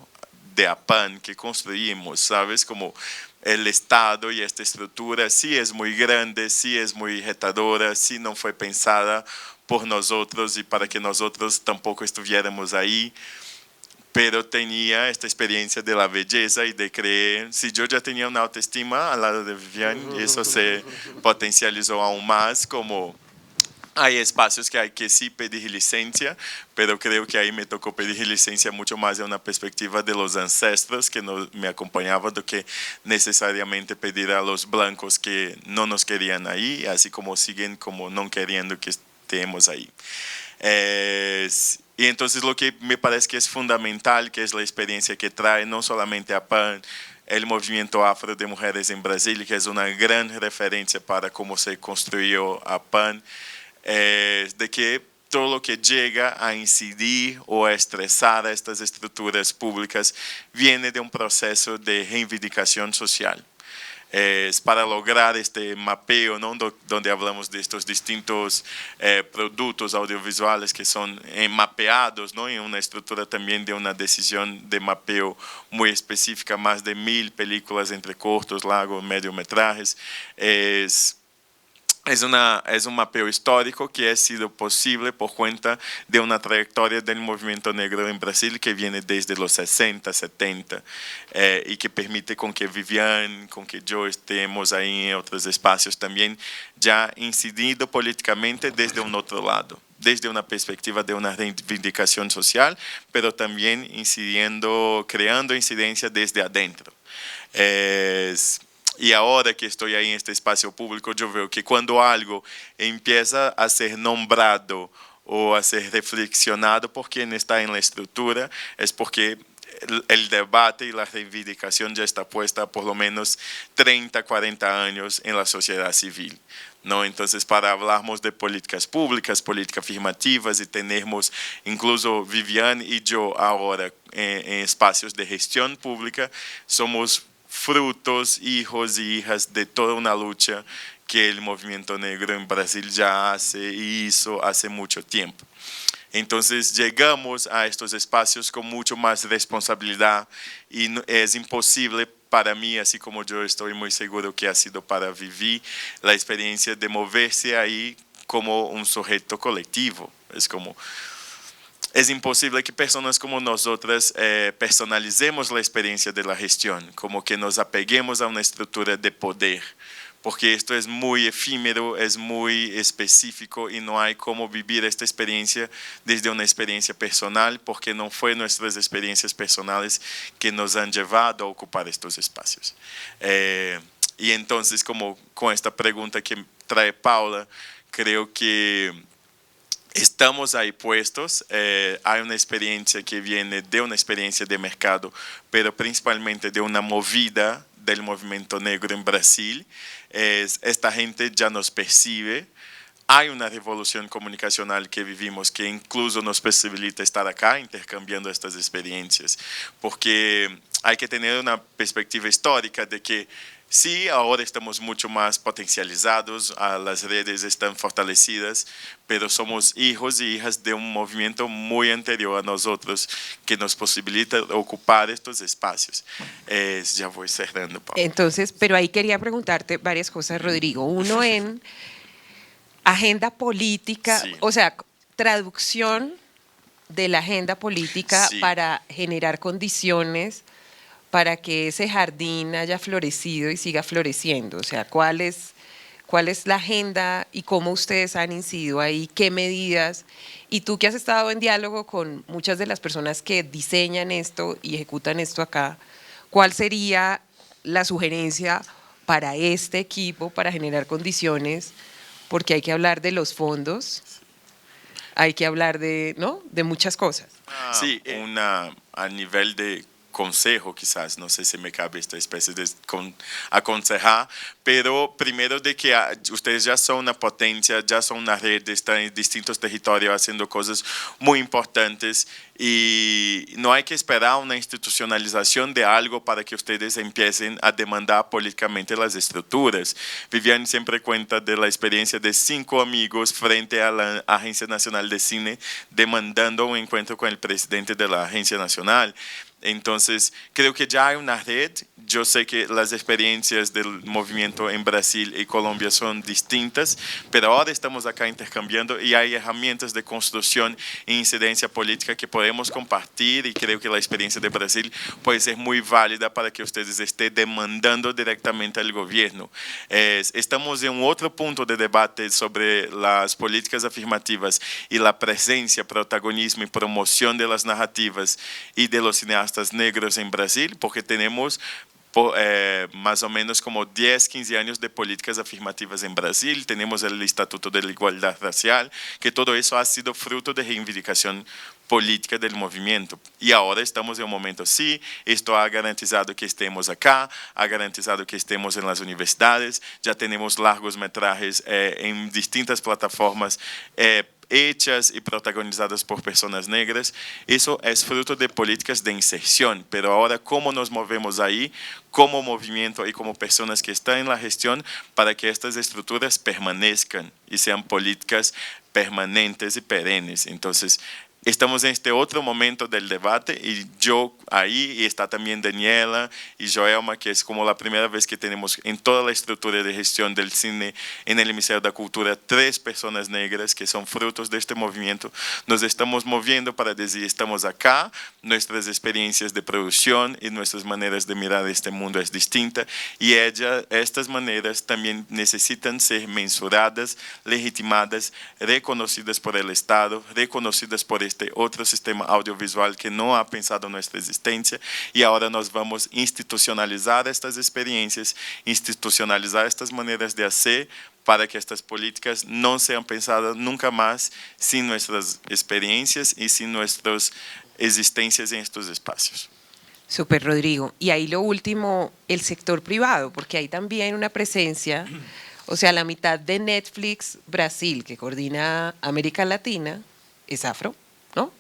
de APAN que construimos, ¿sabes? Como el Estado y esta estructura sí es muy grande, sí es muy retadora, sí no fue pensada por nosotros y para que nosotros tampoco estuviéramos ahí, pero tenía esta experiencia de la belleza y de creer. Si yo ya tenía una autoestima al lado de Viviane, eso se potencializó aún más, como hay espacios que hay que sí pedir licencia, pero creo que ahí me tocó pedir licencia mucho más de una perspectiva de los ancestros que me acompañaban do que necesariamente pedir a los blancos que no nos querían ahí, así como siguen como no queriendo que estemos ahí. Y entonces lo que me parece que es fundamental, que es la experiencia que trae no solamente a PAN, el movimiento afro de mujeres en Brasil, que es una gran referencia para cómo se construyó a PAN, de que todo lo que llega a incidir o a estresar a estas estructuras públicas viene de un proceso de reivindicación social. Es para lograr este mapeo, ¿no? Donde hablamos de estos distintos productos audiovisuales que son mapeados, ¿no? En una estructura también de una decisión de mapeo muy específica, más de 1000 películas entre cortos, largos, mediometrajes. Es un mapeo histórico que ha sido posible por cuenta de una trayectoria del movimiento negro en Brasil que viene desde los 60, 70 y que permite con que Viviane, con que yo estemos ahí en otros espacios también ya incidiendo políticamente desde un otro lado, desde una perspectiva de una reivindicación social, pero también incidiendo, creando incidencia desde adentro. Y ahora que estoy ahí en este espacio público, yo veo que cuando algo empieza a ser nombrado o a ser reflexionado por quien está en la estructura, es porque el debate y la reivindicación ya está puesta por lo menos 30, 40 años en la sociedad civil, ¿no? Entonces, para hablarmos de políticas públicas, políticas afirmativas y tenemos incluso Viviane y yo ahora en espacios de gestión pública, somos frutos, hijos y hijas de toda una lucha que el movimiento negro en Brasil ya hizo hace mucho tiempo. Entonces llegamos a estos espacios con mucho más responsabilidad y es imposible para mí, así como yo estoy muy seguro que ha sido para Vivi, la experiencia de moverse ahí como un sujeto colectivo. Es imposible que personas como nosotras personalicemos la experiencia de la gestión, como que nos apeguemos a una estructura de poder, porque esto es muy efímero, es muy específico y no hay cómo vivir esta experiencia desde una experiencia personal, porque no fue nuestras experiencias personales que nos han llevado a ocupar estos espacios. Y entonces, como con esta pregunta que trae Paula, creo que estamos ahí puestos, hay una experiencia que viene de una experiencia de mercado, pero principalmente de una movida del movimiento negro en Brasil. Esta gente ya nos percibe, hay una revolución comunicacional que vivimos que incluso nos posibilita estar acá intercambiando estas experiencias, porque hay que tener una perspectiva histórica de que sí, ahora estamos mucho más potencializados, las redes están fortalecidas, pero somos hijos y hijas de un movimiento muy anterior a nosotros que nos posibilita ocupar estos espacios. Ya voy cerrando, Pablo. Entonces, pero ahí quería preguntarte varias cosas, Rodrigo. Uno en agenda política, Sí. o sea, traducción de la agenda política Sí. para generar condiciones para que ese jardín haya florecido y siga floreciendo. O sea, ¿cuál es la agenda y cómo ustedes han incidido ahí? ¿Qué medidas? Y tú que has estado en diálogo con muchas de las personas que diseñan esto y ejecutan esto acá, ¿cuál sería la sugerencia para este equipo para generar condiciones? Porque hay que hablar de los fondos, hay que hablar de, ¿no?, de muchas cosas. Sí, a nivel de consejo, quizás, no sé si me cabe esta especie de aconsejar, pero primero de que ustedes ya son una potencia, ya son una red, están en distintos territorios haciendo cosas muy importantes y no hay que esperar una institucionalización de algo para que ustedes empiecen a demandar políticamente las estructuras. Viviane siempre cuenta de la experiencia de 5 amigos frente a la Agencia Nacional de Cine demandando un encuentro con el presidente de la Agencia Nacional. Entonces, creo que ya hay una red. Yo sé que las experiencias del movimiento en Brasil y Colombia son distintas, pero ahora estamos acá intercambiando y hay herramientas de construcción e incidencia política que podemos compartir y creo que la experiencia de Brasil puede ser muy válida para que ustedes estén demandando directamente al gobierno. Estamos en otro punto de debate sobre las políticas afirmativas y la presencia, protagonismo y promoción de las narrativas y de los cineastas negros en Brasil, porque tenemos más o menos como 10, 15 años de políticas afirmativas en Brasil, tenemos el Estatuto de la Igualdad Racial, que todo eso ha sido fruto de reivindicación política del movimiento. Y ahora estamos en un momento, sí, esto ha garantizado que estemos acá, ha garantizado que estemos en las universidades, ya tenemos largos metrajes en distintas plataformas hechas y protagonizadas por personas negras. Eso es fruto de políticas de inserción, pero ahora cómo nos movemos ahí como movimiento y como personas que están en la gestión para que estas estructuras permanezcan y sean políticas permanentes y perennes. Entonces, estamos en este otro momento del debate y yo ahí, y está también Daniela y Joelma, que es como la primera vez que tenemos en toda la estructura de gestión del cine en el Ministerio de la Cultura 3 personas negras que son frutos de este movimiento. Nos estamos moviendo para decir, estamos acá, nuestras experiencias de producción y nuestras maneras de mirar este mundo es distinta y estas maneras también necesitan ser mensuradas, legitimadas, reconocidas por el Estado, reconocidas por este otro sistema audiovisual que no ha pensado nuestra existencia y ahora nos vamos a institucionalizar estas experiencias, institucionalizar estas maneras de hacer para que estas políticas no sean pensadas nunca más sin nuestras experiencias y sin nuestras existencias en estos espacios. Súper, Rodrigo. Y ahí lo último, el sector privado, porque hay también una presencia, o sea, la mitad de Netflix Brasil, que coordina América Latina, es afro, ¿no?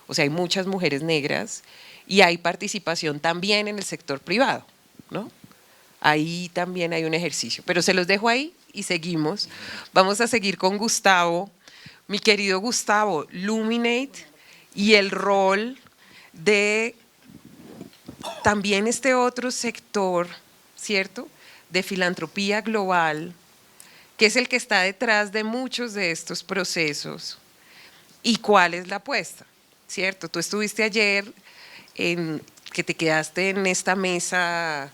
O sea, hay muchas mujeres negras y hay participación también en el sector privado, ¿no? Ahí también hay un ejercicio. Pero se los dejo ahí y seguimos. Vamos a seguir con Gustavo. Mi querido Gustavo, Luminate y el rol de también este otro sector, ¿cierto?, de filantropía global, que es el que está detrás de muchos de estos procesos. ¿Y cuál es la apuesta? ¿Cierto? Tú estuviste ayer, que te quedaste en esta mesa,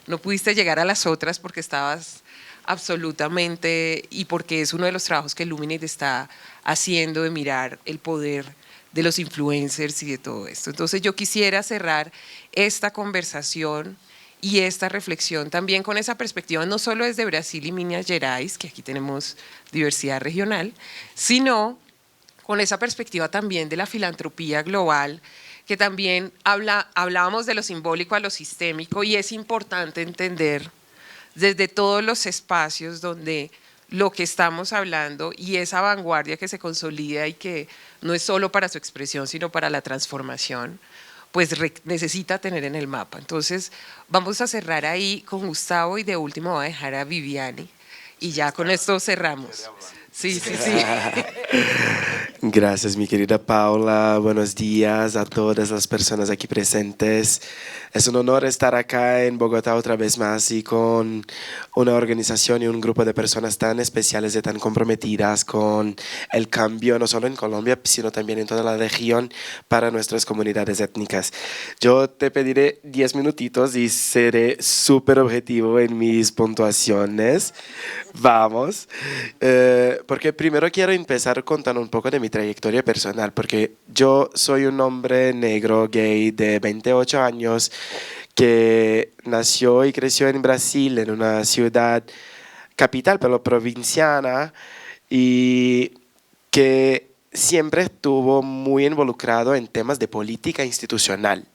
no pudiste llegar a las otras porque estabas absolutamente, y porque es uno de los trabajos que Luminate está haciendo de mirar el poder de los influencers y de todo esto. Entonces yo quisiera cerrar esta conversación y esta reflexión también con esa perspectiva, no solo desde Brasil y Minas Gerais, que aquí tenemos diversidad regional, sino con esa perspectiva también de la filantropía global, que también hablábamos de lo simbólico a lo sistémico, y es importante entender desde todos los espacios donde lo que estamos hablando y esa vanguardia que se consolida y que no es solo para su expresión, sino para la transformación, pues necesita tener en el mapa. Entonces, vamos a cerrar ahí con Gustavo y de último voy a dejar a Viviane y ya con esto cerramos. Sí, sí, sí. Gracias, mi querida Paula. Buenos días a todas las personas aquí presentes. Es un honor estar acá en Bogotá otra vez más y con una organización y un grupo de personas tan especiales y tan comprometidas con el cambio, no solo en Colombia, sino también en toda la región para nuestras comunidades étnicas. Yo te pediré 10 minutitos y seré súper objetivo en mis puntuaciones. Vamos. Porque primero quiero empezar contando un poco de mi trayectoria personal, porque yo soy un hombre negro, gay, de 28 años, que nació y creció en Brasil, en una ciudad capital, pero provinciana, y que siempre estuvo muy involucrado en temas de política institucional.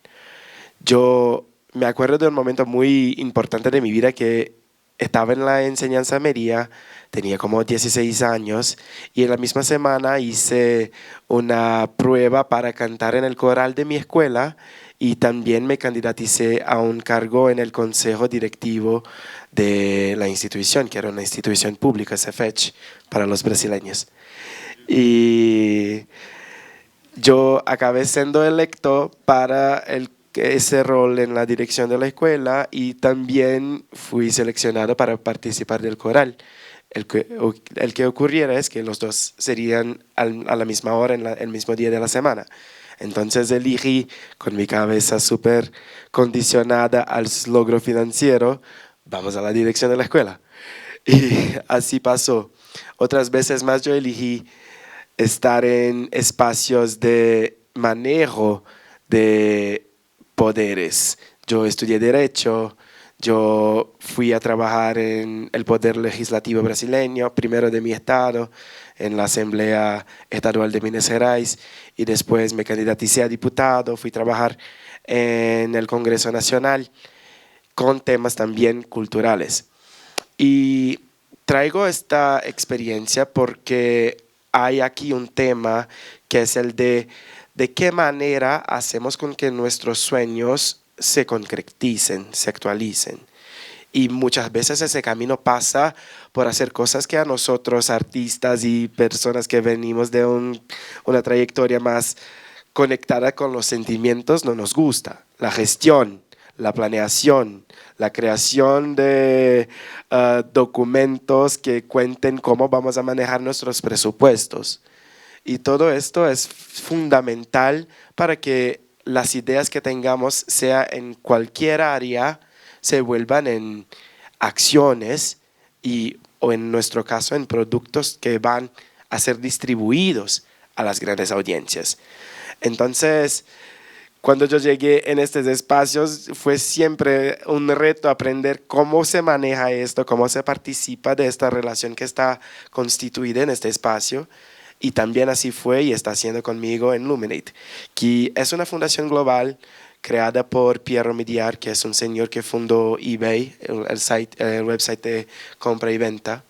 Yo me acuerdo de un momento muy importante de mi vida que estaba en la enseñanza media, tenía como 16 años y en la misma semana hice una prueba para cantar en el coral de mi escuela y también me candidaticé a un cargo en el consejo directivo de la institución, que era una institución pública, CEFECH, para los brasileños. Y yo acabé siendo electo para ese rol en la dirección de la escuela y también fui seleccionado para participar del coral. El que ocurriera es que los dos serían a la misma hora, en el mismo día de la semana. Entonces elegí, con mi cabeza súper condicionada al logro financiero, vamos a la dirección de la escuela. Y así pasó. Otras veces más yo elegí estar en espacios de manejo de poderes. Yo estudié Derecho, Yo fui a trabajar en el Poder Legislativo brasileño, primero de mi estado, en la Asamblea Estadual de Minas Gerais, y después me candidaticé a diputado, fui a trabajar en el Congreso Nacional con temas también culturales. Y traigo esta experiencia porque hay aquí un tema que es el de qué manera hacemos con que nuestros sueños se concreticen, se actualicen. Y muchas veces ese camino pasa por hacer cosas que a nosotros, artistas y personas que venimos de una trayectoria más conectada con los sentimientos, no nos gusta. La gestión, la planeación, la creación de documentos que cuenten cómo vamos a manejar nuestros presupuestos. Y todo esto es fundamental para que las ideas que tengamos, sea en cualquier área, se vuelvan en acciones o en nuestro caso en productos que van a ser distribuidos a las grandes audiencias. Entonces, cuando yo llegué en estos espacios, fue siempre un reto aprender cómo se maneja esto, cómo se participa de esta relación que está constituida en este espacio. Y también así fue y está haciendo conmigo en Luminate, que es una fundación global creada por Piero Midyar, que es un señor que fundó eBay, el website de compra y venta,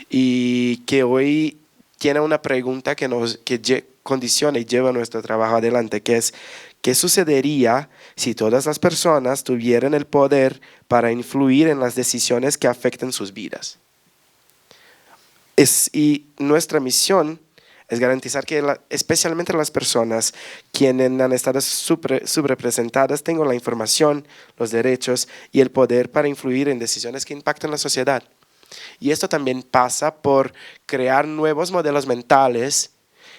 y que hoy tiene una pregunta que condiciona y lleva nuestro trabajo adelante, que es: ¿qué sucedería si todas las personas tuvieran el poder para influir en las decisiones que afecten sus vidas? Y nuestra misión es garantizar que especialmente las personas quienes han estado subrepresentadas tengan la información, los derechos y el poder para influir en decisiones que impactan la sociedad. Y esto también pasa por crear nuevos modelos mentales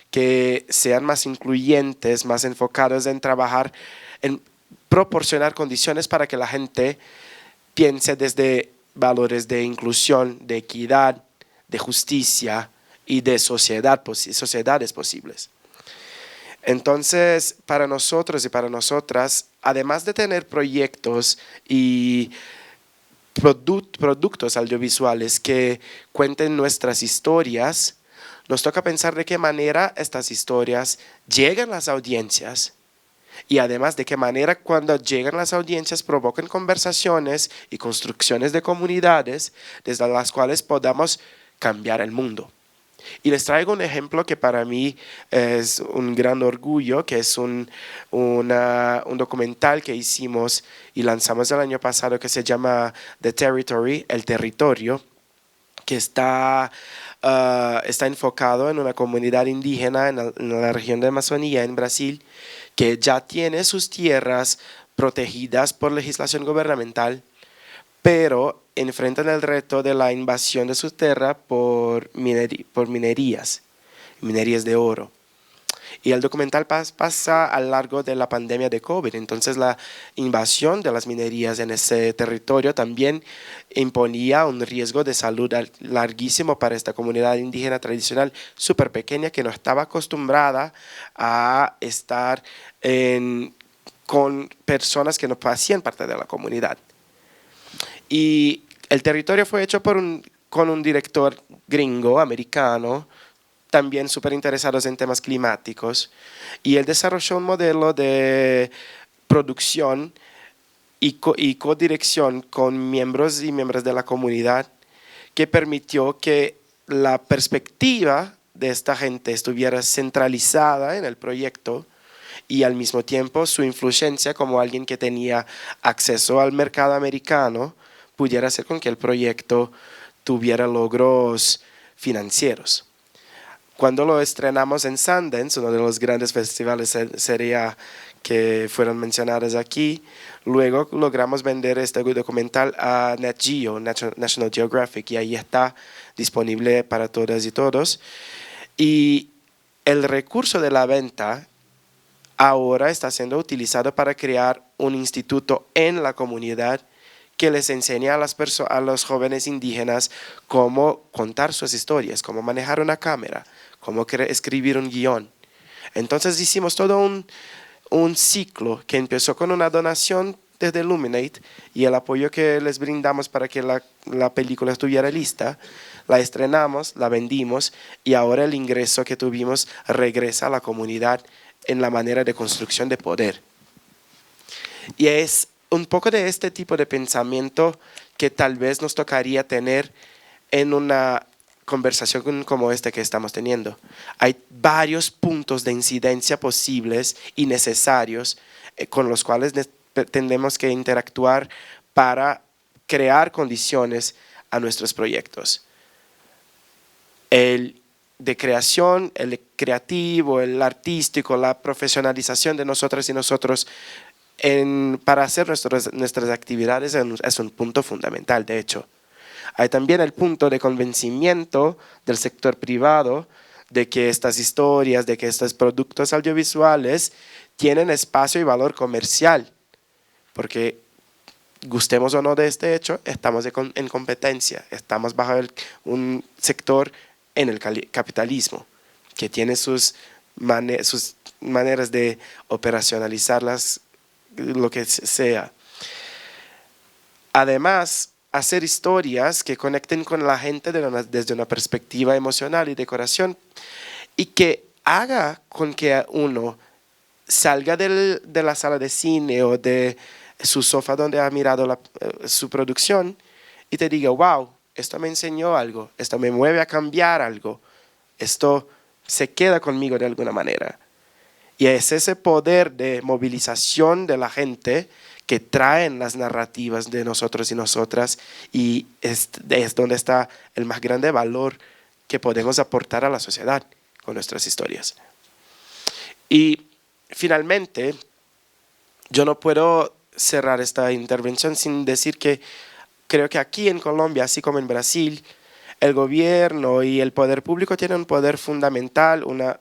que sean más incluyentes, más enfocados en trabajar, en proporcionar condiciones para que la gente piense desde valores de inclusión, de equidad, de justicia y de sociedades posibles. Entonces, para nosotros y para nosotras, además de tener proyectos y productos audiovisuales que cuenten nuestras historias, nos toca pensar de qué manera estas historias llegan a las audiencias y además de qué manera cuando llegan a las audiencias provocan conversaciones y construcciones de comunidades desde las cuales podamos cambiar el mundo. Y les traigo un ejemplo que para mí es un gran orgullo, que es un documental que hicimos y lanzamos el año pasado que se llama The Territory, el territorio, que está enfocado en una comunidad indígena en la región de Amazonía, en Brasil, que ya tiene sus tierras protegidas por legislación gubernamental, pero enfrentan el reto de la invasión de su tierra por minerías de oro. Y el documental pasa a lo largo de la pandemia de COVID. Entonces la invasión de las minerías en ese territorio también imponía un riesgo de salud larguísimo para esta comunidad indígena tradicional súper pequeña que no estaba acostumbrada a estar con personas que no hacían parte de la comunidad. Y el territorio fue hecho con un director gringo, americano, también súper interesados en temas climáticos, y él desarrolló un modelo de producción y codirección con miembros y miembros de la comunidad que permitió que la perspectiva de esta gente estuviera centralizada en el proyecto y al mismo tiempo su influencia como alguien que tenía acceso al mercado americano pudiera hacer con que el proyecto tuviera logros financieros. Cuando lo estrenamos en Sundance, uno de los grandes festivales sería que fueron mencionados aquí, luego logramos vender este documental a Nat Geo, National Geographic, y ahí está disponible para todas y todos. Y el recurso de la venta ahora está siendo utilizado para crear un instituto en la comunidad que les enseña a los jóvenes indígenas cómo contar sus historias, cómo manejar una cámara, cómo escribir un guión. Entonces hicimos todo un ciclo que empezó con una donación desde Illuminate y el apoyo que les brindamos para que la película estuviera lista, la estrenamos, la vendimos y ahora el ingreso que tuvimos regresa a la comunidad en la manera de construcción de poder. Y es un poco de este tipo de pensamiento que tal vez nos tocaría tener en una conversación como esta que estamos teniendo. Hay varios puntos de incidencia posibles y necesarios con los cuales tenemos que interactuar para crear condiciones a nuestros proyectos. El de creación, el creativo, el artístico, la profesionalización de nosotras y nosotros para hacer nuestras actividades es un punto fundamental, de hecho. Hay también el punto de convencimiento del sector privado de que estas historias, de que estos productos audiovisuales tienen espacio y valor comercial, porque gustemos o no de este hecho, estamos en competencia, estamos bajo un sector en el capitalismo, que tiene sus maneras de operacionalizar lo que sea. Además, hacer historias que conecten con la gente desde una perspectiva emocional y de corazón y que haga con que uno salga de la sala de cine o de su sofá donde ha mirado su producción y te diga, wow, esto me enseñó algo, esto me mueve a cambiar algo, esto se queda conmigo de alguna manera. Y es ese poder de movilización de la gente que traen las narrativas de nosotros y nosotras y es donde está el más grande valor que podemos aportar a la sociedad con nuestras historias. Y finalmente, yo no puedo cerrar esta intervención sin decir que creo que aquí en Colombia, así como en Brasil, el gobierno y el poder público tienen un poder fundamental, una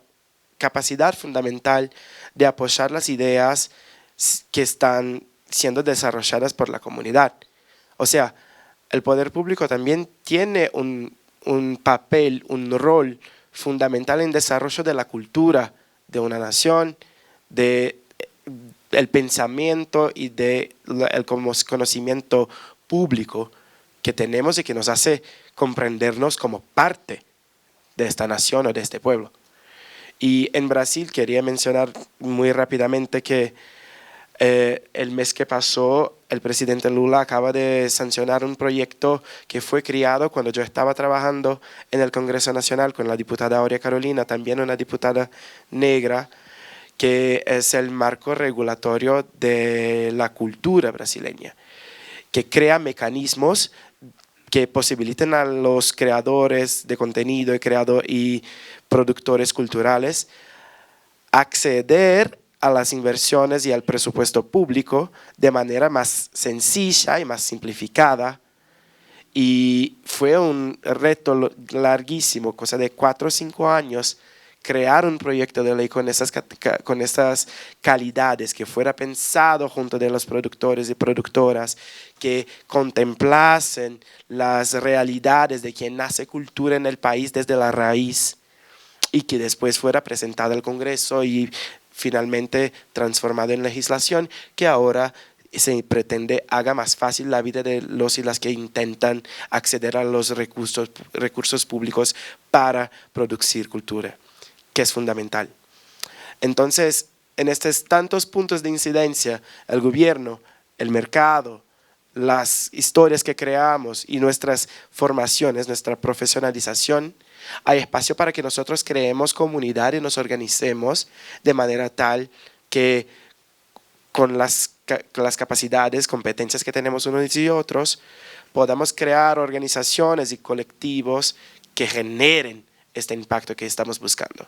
capacidad fundamental de apoyar las ideas que están siendo desarrolladas por la comunidad. O sea, el poder público también tiene un papel, un rol fundamental en el desarrollo de la cultura de una nación, del pensamiento y del conocimiento público que tenemos y que nos hace comprendernos como parte de esta nación o de este pueblo. Y en Brasil quería mencionar muy rápidamente que el mes que pasó el presidente Lula acaba de sancionar un proyecto que fue creado cuando yo estaba trabajando en el Congreso Nacional con la diputada Aurea Carolina, también una diputada negra, que es el marco regulatorio de la cultura brasileña, que crea mecanismos que posibiliten a los creadores de contenido y productores culturales acceder a las inversiones y al presupuesto público de manera más sencilla y más simplificada. Y fue un reto larguísimo, cosa de 4 o 5 años, crear un proyecto de ley con esas calidades, que fuera pensado junto de los productores y productoras, que contemplasen las realidades de quien hace cultura en el país desde la raíz y que después fuera presentado al Congreso y finalmente transformado en legislación que ahora se pretende haga más fácil la vida de los y las que intentan acceder a los recursos públicos para producir cultura, que es fundamental. Entonces, en estos tantos puntos de incidencia, el gobierno, el mercado, las historias que creamos y nuestras formaciones, nuestra profesionalización, hay espacio para que nosotros creemos comunidad y nos organicemos de manera tal que con las capacidades, competencias que tenemos unos y otros, podamos crear organizaciones y colectivos que generen este impacto que estamos buscando.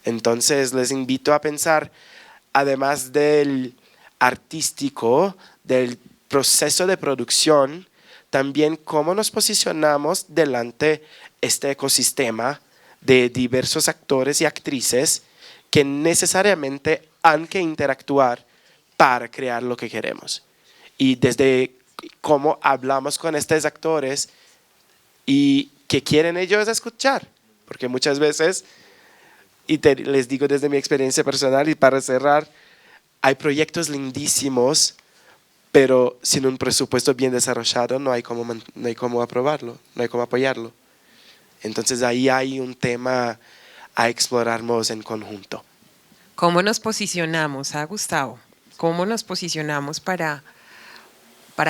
Entonces les invito a pensar, además del artístico, del proceso de producción, también cómo nos posicionamos delante este ecosistema de diversos actores y actrices que necesariamente han que interactuar para crear lo que queremos. Y desde cómo hablamos con estos actores y qué quieren ellos escuchar, porque muchas veces, y les digo desde mi experiencia personal y para cerrar, hay proyectos lindísimos, pero sin un presupuesto bien desarrollado no hay cómo aprobarlo, no hay cómo apoyarlo. Entonces ahí hay un tema a explorarnos en conjunto. ¿Cómo nos posicionamos, Gustavo? ¿Cómo nos posicionamos para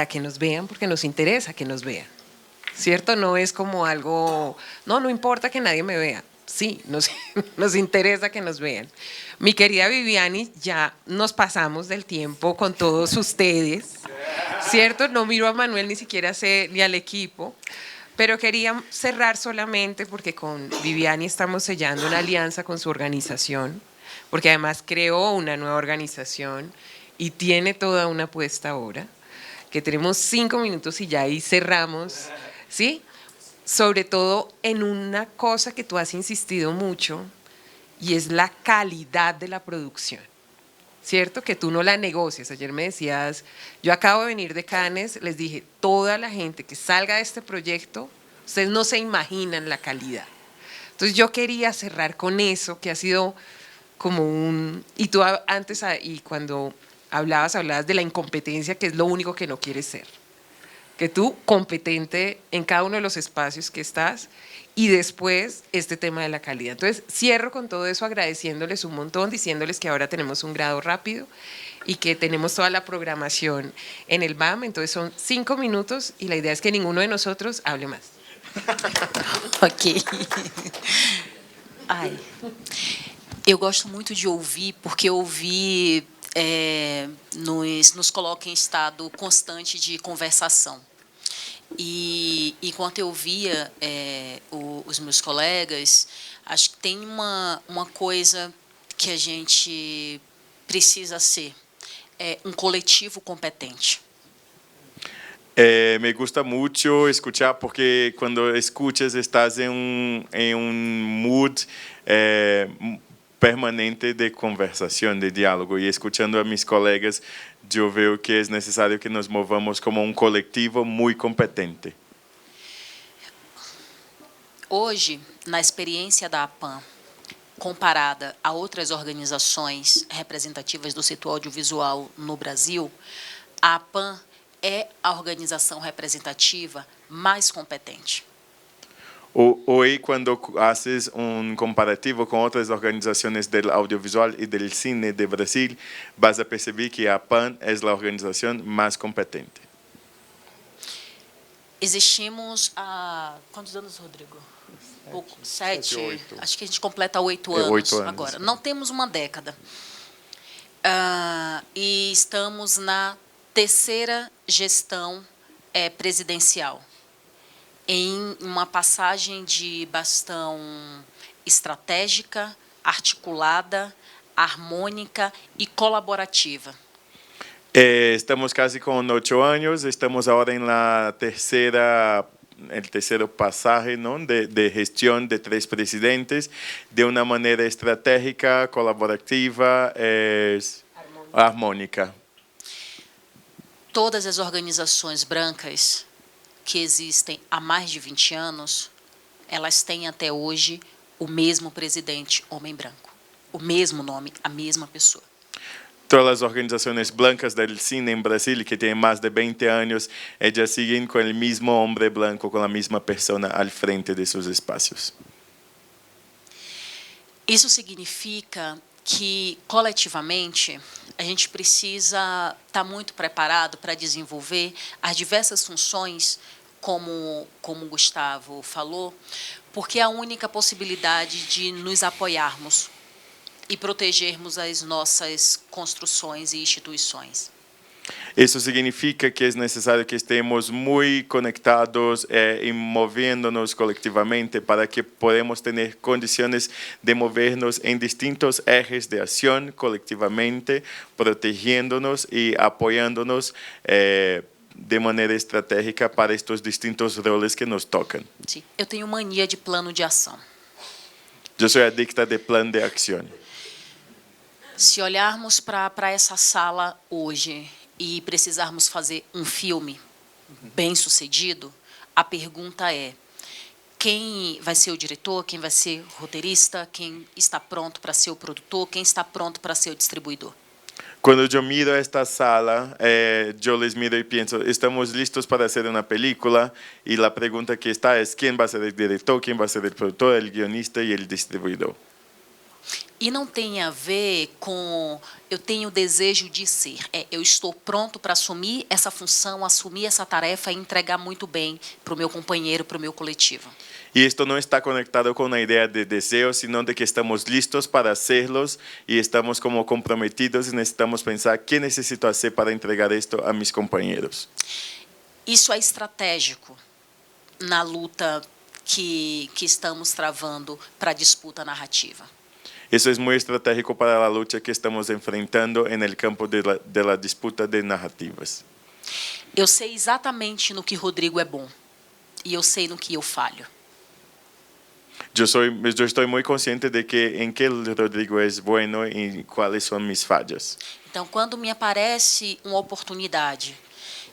que nos vean? Porque nos interesa que nos vean, ¿cierto? No es como algo, no importa que nadie me vea. Sí, nos interesa que nos vean. Mi querida Viviani, ya nos pasamos del tiempo con todos ustedes, ¿cierto? No miro a Manuel ni siquiera ni al equipo, pero quería cerrar solamente porque con Viviani estamos sellando una alianza con su organización, porque además creó una nueva organización y tiene toda una puesta ahora, que tenemos 5 minutos y ya ahí cerramos, ¿sí? Sobre todo en una cosa que tú has insistido mucho, y es la calidad de la producción, ¿cierto? Que tú no la negocias. Ayer me decías, yo acabo de venir de Cannes, les dije, toda la gente que salga de este proyecto, ustedes no se imaginan la calidad. Entonces yo quería cerrar con eso, que ha sido como y tú antes, y cuando hablabas de la incompetencia, que es lo único que no quieres ser. Que tú, competente en cada uno de los espacios que estás, y después este tema de la calidad. Entonces, cierro con todo eso agradeciéndoles un montón, diciéndoles que ahora tenemos un grado rápido y que tenemos toda la programación en el BAM. Entonces, son 5 minutos y la idea es que ninguno de nosotros hable más. Ok. Ai, eu gosto muito de ouvir, porque ouvir nos coloca em estado constante de conversação. E enquanto eu via os meus colegas, acho que tem uma coisa que a gente precisa ser, coletivo competente. Me gusta mucho escuchar porque cuando escuchas estás en un mood permanente de conversación, de diálogo. Y escuchando a mis colegas, yo veo que es necesario que nos movamos como un colectivo muy competente. Hoje, na experiência da APAN, comparada a outras organizações representativas do setor audiovisual no Brasil, a APAN é a organização representativa mais competente. Hoy, cuando haces un comparativo con otras organizaciones del audiovisual y del cine de Brasil, vas a percibir que a APAN es la organización más competente. Existimos há... Quantos anos, Rodrigo? 7, 8. Acho que a gente completa 8 anos, 8 anos agora. Não temos uma década. E estamos na terceira gestão presidencial, em uma passagem de bastão estratégica, articulada, harmônica e colaborativa. Estamos casi con 8 años, estamos ahora en el tercer pasaje, ¿no? de gestión de 3 presidentes de una manera estratégica, colaborativa, armônica. Todas as organizações brancas que existem há mais de 20 anos, elas têm até hoje o mesmo presidente, homem branco. O mesmo nome, a mesma pessoa. Todas las organizaciones blancas del cine en Brasil, que tienen más de 20 años, ellas siguen con el mismo hombre blanco, con la misma persona al frente de sus espacios. Isso significa que, coletivamente, a gente precisa estar muito preparado para desenvolver as diversas funções, como o Gustavo falou, porque é a única possibilidade de nos apoiarmos e protegermos as nossas construções e instituições. Eso significa que es necesario que estemos muy conectados y moviéndonos colectivamente para que podamos tener condiciones de movernos en distintos ejes de acción colectivamente, protegiéndonos y apoyándonos de maneira estratégica para estes distintos roles que nos tocam. Sim, eu tenho mania de plano de ação. Eu sou adicta de plano de ação. Se olharmos para essa sala hoje e precisarmos fazer um filme bem-sucedido, a pergunta é: quem vai ser o diretor, quem vai ser o roteirista, quem está pronto para ser o produtor, quem está pronto para ser o distribuidor? Cuando yo miro esta sala, yo les miro y pienso, estamos listos para hacer una película y la pregunta que está es quién va a ser el director, quién va a ser el productor, el guionista y el distribuidor. E não tem a ver com eu tenho o desejo de ser. Eu estou pronto para assumir essa função, assumir essa tarefa e entregar muito bem para o meu companheiro, para o meu coletivo. Y esto no está conectado con una idea de deseo, sino de que estamos listos para hacerlos y estamos como comprometidos y necesitamos pensar qué necesito hacer para entregar esto a mis compañeros. Isso é estratégico na luta que estamos travando para a disputa narrativa. Eso es muy estratégico para la lucha que estamos enfrentando en el campo de la disputa de narrativas. Eu sei exatamente no que Rodrigo é bom e eu sei no que eu falho. Yo estoy muy consciente de que en qué el Rodrigo es bueno y cuáles son mis fallas. Então, quando me aparece uma oportunidade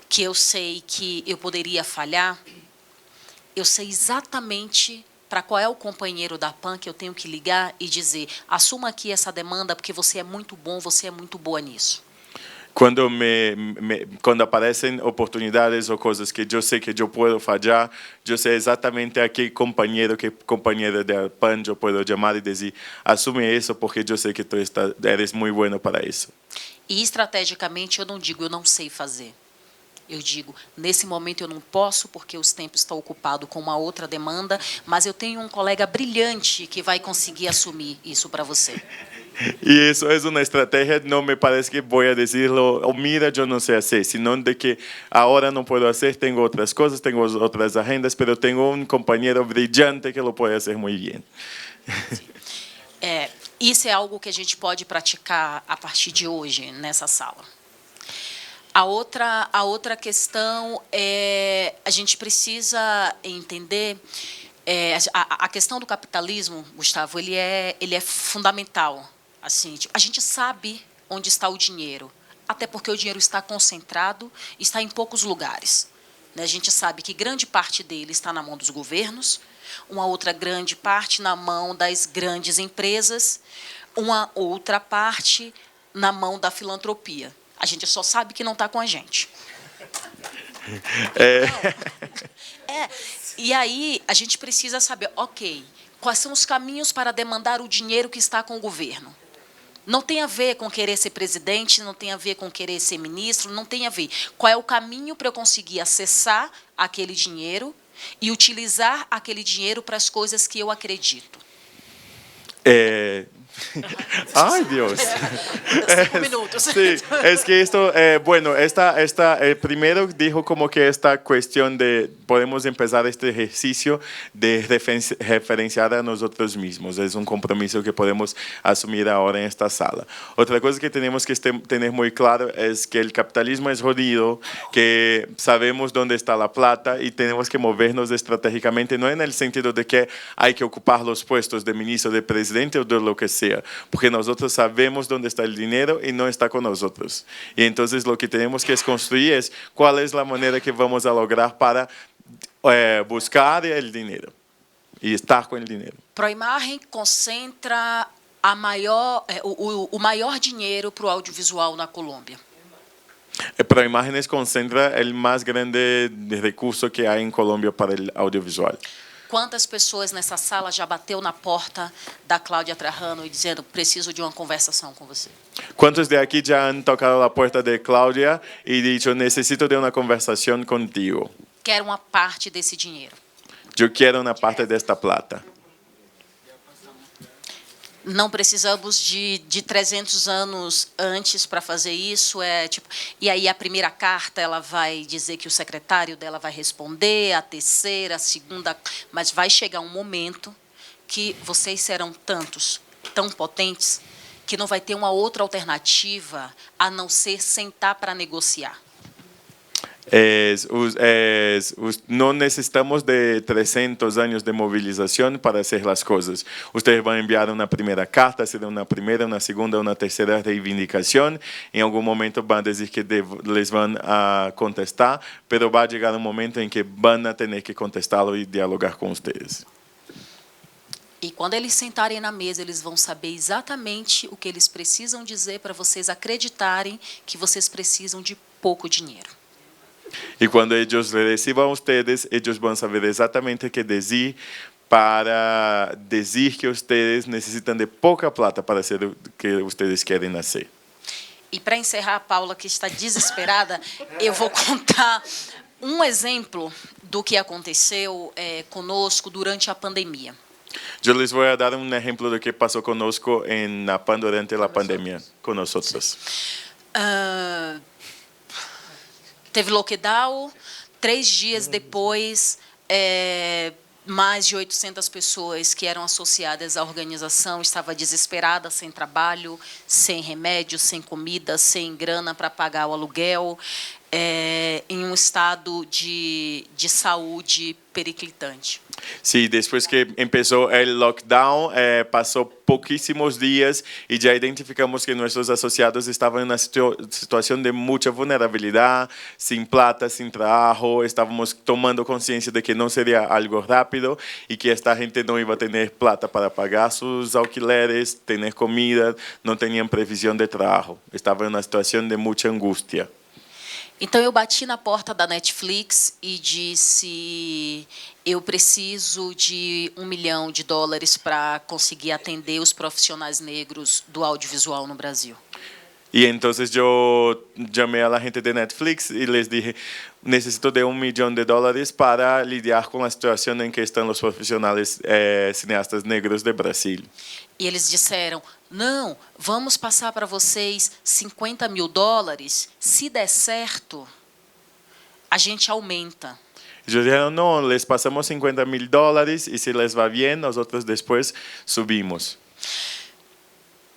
que eu sei que eu poderia falhar, eu sei exatamente para qual é o companheiro da PAN que eu tenho que ligar e dizer: assuma aqui essa demanda porque você é muito bom, você é muito boa nisso. Cuando cuando aparecen oportunidades o cosas que yo sé que yo puedo fallar, yo sé exactamente a qué compañero, qué compañera de PAN yo puedo llamar y decir, asume eso porque yo sé que tú eres muy bueno para eso. E estrategicamente eu não digo eu não sei fazer. Eu digo, nesse momento eu não posso porque os tempos estão ocupados com uma outra demanda, mas eu tenho um colega brilhante que vai conseguir assumir isso para você. Y eso es una estrategia, no me parece que voy a decirlo, oh, mira, yo no sé hacer, sino de que ahora no puedo hacer, tengo otras cosas, tengo otras agendas, pero tengo un compañero brillante que lo puede hacer muy bien. Isso é algo que a gente pode praticar a partir de hoje nessa sala. A outra questão é a gente precisa entender a questão do capitalismo, Gustavo, ele é fundamental. Assim, a gente sabe onde está o dinheiro, até porque o dinheiro está concentrado, está em poucos lugares. A gente sabe que grande parte dele está na mão dos governos, uma outra grande parte na mão das grandes empresas, uma outra parte na mão da filantropia. A gente só sabe que não está com a gente. E aí a gente precisa saber, ok, quais são os caminhos para demandar o dinheiro que está com o governo. Não tem a ver com querer ser presidente, não tem a ver com querer ser ministro, não tem a ver. Qual é o caminho para eu conseguir acessar aquele dinheiro e utilizar aquele dinheiro para as coisas que eu acredito? Ay, Dios. 5 minutos. Sí, es que esto, bueno, primero dijo como que esta cuestión de, podemos empezar este ejercicio de referenciar a nosotros mismos. Es un compromiso que podemos asumir ahora en esta sala. Otra cosa que tenemos que tener muy claro es que el capitalismo es jodido, que sabemos dónde está la plata y tenemos que movernos estratégicamente, no en el sentido de que hay que ocupar los puestos de ministro, de presidente o de lo que sea, porque nosotros sabemos dónde está el dinero y no está con nosotros. Y entonces lo que tenemos que construir es cuál es la manera que vamos a lograr para buscar el dinero y estar con el dinero. Proimagem concentra o maior dinheiro para o audiovisual na Colômbia. Proimágenes concentra el más grande recurso que hay en Colombia para el audiovisual. Quantas pessoas nessa sala já bateu na porta da Cláudia Trajano e dizendo, preciso de uma conversação com você? ¿Cuántos de aquí ya han tocado la puerta de Claudia y dicho, necesito de una conversación contigo? Quero uma parte desse dinheiro. Yo quiero una parte de esta plata. Não precisamos de 300 anos antes para fazer isso. E aí a primeira carta ela vai dizer que o secretário dela vai responder, a terceira, a segunda, mas vai chegar um momento que vocês serão tão potentes, que não vai ter uma outra alternativa a não ser sentar para negociar. No necesitamos de 300 años de movilización para hacer las cosas. Ustedes van a enviar una primera carta, será una primera, una segunda, una tercera reivindicación. En algún momento van a decir que les van a contestar, pero va a llegar un momento en que van a tener que contestarlo y dialogar con ustedes. E quando eles sentarem na mesa, eles vão saber exatamente o que eles precisam dizer para vocês acreditarem que vocês precisam de pouco dinheiro. Y cuando ellos le reciban a ustedes, ellos van a saber exactamente qué decir para decir que ustedes necesitan de poca plata para hacer lo que ustedes quieren hacer. E para encerrar, a Paula, que está desesperada, eu vou contar um exemplo do que aconteceu conosco durante a pandemia. Yo les voy a dar un ejemplo de qué pasó conozco durante la pandemia con nosotros. Teve lockdown, 3 dias depois, mais de 800 pessoas que eram associadas à organização estavam desesperadas, sem trabalho, sem remédio, sem comida, sem grana para pagar o aluguel, em um estado de saúde periclitante. Sí, después que empezó el lockdown, pasó poquísimos días y ya identificamos que nuestros asociados estaban en una situación de mucha vulnerabilidad, sin plata, sin trabajo. Estábamos tomando conciencia de que no sería algo rápido y que esta gente no iba a tener plata para pagar sus alquileres, tener comida, no tenían previsión de trabajo. Estaban en una situación de mucha angustia. Então, eu bati na porta da Netflix e disse: eu preciso de $1 milhão para conseguir atender os profissionais negros do audiovisual no Brasil. Y entonces yo llamé a la gente de Netflix y les dije, necesito de $1 millón para lidiar con la situación en que están los profesionales cineastas negros de Brasil. E eles disseram: não, vamos passar para vocês $50 mil. Se der certo, a gente aumenta. Ellos dijeron, no, les pasamos $50,000 y si les va bien, nosotros después subimos.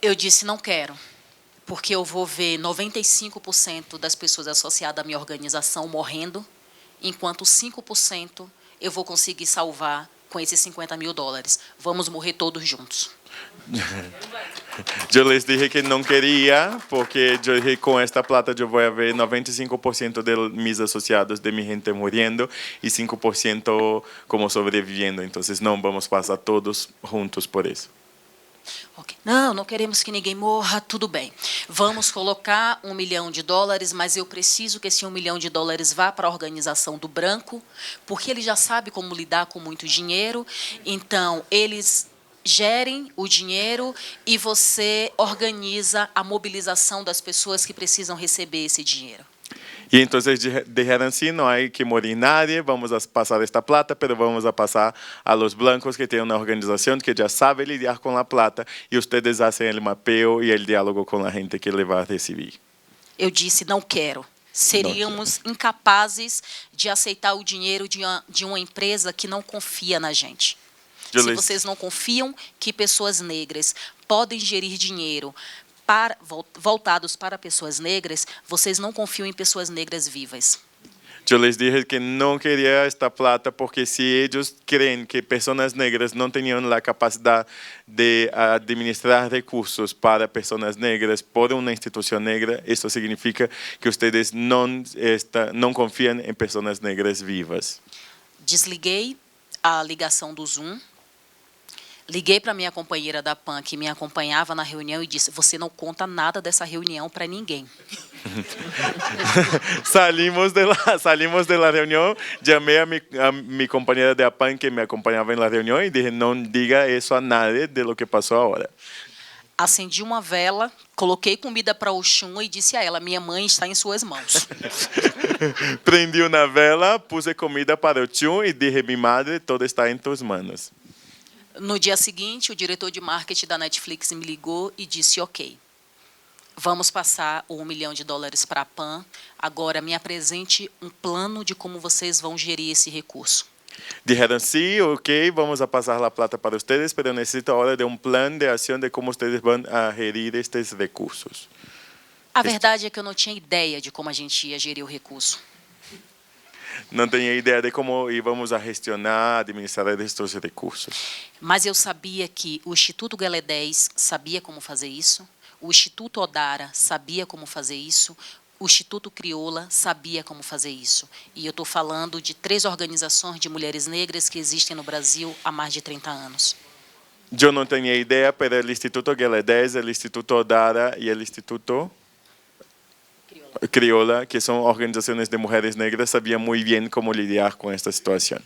Eu disse: não quero, porque eu vou ver 95% das pessoas associadas à minha organização morrendo, enquanto 5% eu vou conseguir salvar com esses $50 mil. Vamos morrer todos juntos. Yo les dije que no quería, porque yo dije, con esta plata yo voy a ver 95% de mis asociados, de mi gente muriendo y 5% como sobreviviendo. Entonces no, vamos a pasar todos juntos por eso. Okay. Não, não queremos que ninguém morra, tudo bem. Vamos colocar $1 milhão, mas eu preciso que esse $1 milhão vá para a organização do branco, porque ele já sabe como lidar com muito dinheiro, então eles gerem o dinheiro e você organiza a mobilização das pessoas que precisam receber esse dinheiro. Y entonces dijeron, sí, no hay que morir nadie, vamos a pasar esta plata, pero vamos a pasar a los blancos que tienen una organización que ya sabe lidiar con la plata y ustedes hacen el mapeo y el diálogo con la gente que le va a recibir. Eu disse: não quero. Seríamos incapazes de aceitar o dinheiro de uma empresa que não confia na gente. Se vocês não confiam que pessoas negras podem gerir dinheiro voltados para pessoas negras, vocês não confiam em pessoas negras vivas. Yo les dije que no quería esta plata porque si ellos creen que personas negras no tenían la capacidad de administrar recursos para personas negras por una institución negra, eso significa que ustedes no confían en personas negras vivas. Desliguei a ligação do Zoom. Liguei para minha companheira da PAN, que me acompanhava na reunião, e disse: você não conta nada dessa reunião para ninguém. Salimos de la reunión, llamé a mi compañera de APAN que me acompañaba en la reunión y dije, no diga eso a nadie de lo que pasó ahora. Acendi uma vela, coloquei comida para Oxum e disse a ela: minha mãe está em suas mãos. Prendi una vela, puse comida para Oxum y dije, mi madre, todo está en tus manos. No dia seguinte, o diretor de marketing da Netflix me ligou e disse: ok, vamos passar o $1 milhão para a PAN. Agora me apresente um plano de como vocês vão gerir esse recurso. Dijeron, sí, ok, vamos a pasar la plata para ustedes, pero necesito ahora de un plan de acción de cómo ustedes van a gerir estos recursos. A verdade é que eu não tinha ideia de como a gente ia gerir o recurso. Não tinha ideia de como íamos a gestionar, administrar estes recursos. Mas eu sabia que o Instituto Guelé 10 sabia como fazer isso, o Instituto Odara sabia como fazer isso, o Instituto Crioula sabia como fazer isso. E eu estou falando de 3 organizações de mulheres negras que existem no Brasil há mais de 30 anos. Yo no tenía idea, pero el Instituto Gueledés, el Instituto Dara y el Instituto Criolla, que son organizaciones de mujeres negras, sabían muy bien cómo lidiar con esta situación.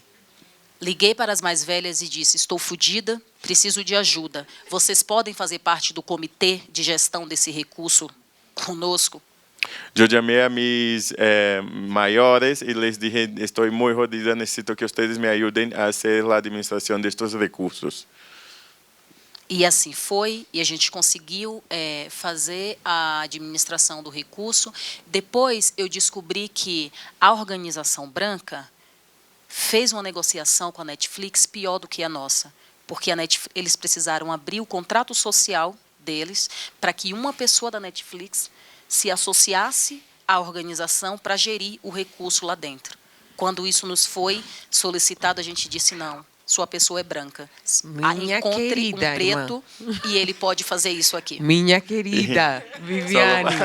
Liguei para as mais velhas e disse: estou fodida, preciso de ajuda. Vocês podem fazer parte do comitê de gestão desse recurso conosco? Yo llamé a mis mayores y les dije, estoy muy jodida, necesito que ustedes me ayuden a hacer la administración de estos recursos. E assim foi, e a gente conseguiu fazer a administração do recurso. Depois eu descobri que a organização branca fez uma negociação com a Netflix pior do que a nossa, porque eles precisaram abrir o contrato social deles para que uma pessoa da Netflix se associasse à organização para gerir o recurso lá dentro. Quando isso nos foi solicitado, a gente disse não. Sua pessoa é branca. Minha Encontre querida, um preto e ele pode fazer isso aqui. Minha querida Viviane.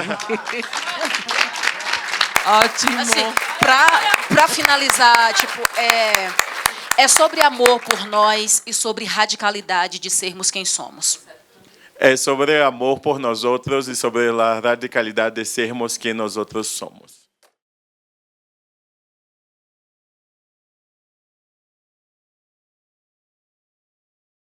Ótimo. Assim, para finalizar, tipo, é sobre amor por nós e sobre radicalidade de sermos quem somos. É sobre amor por nós outros e sobre a radicalidade de sermos quem nós outros somos.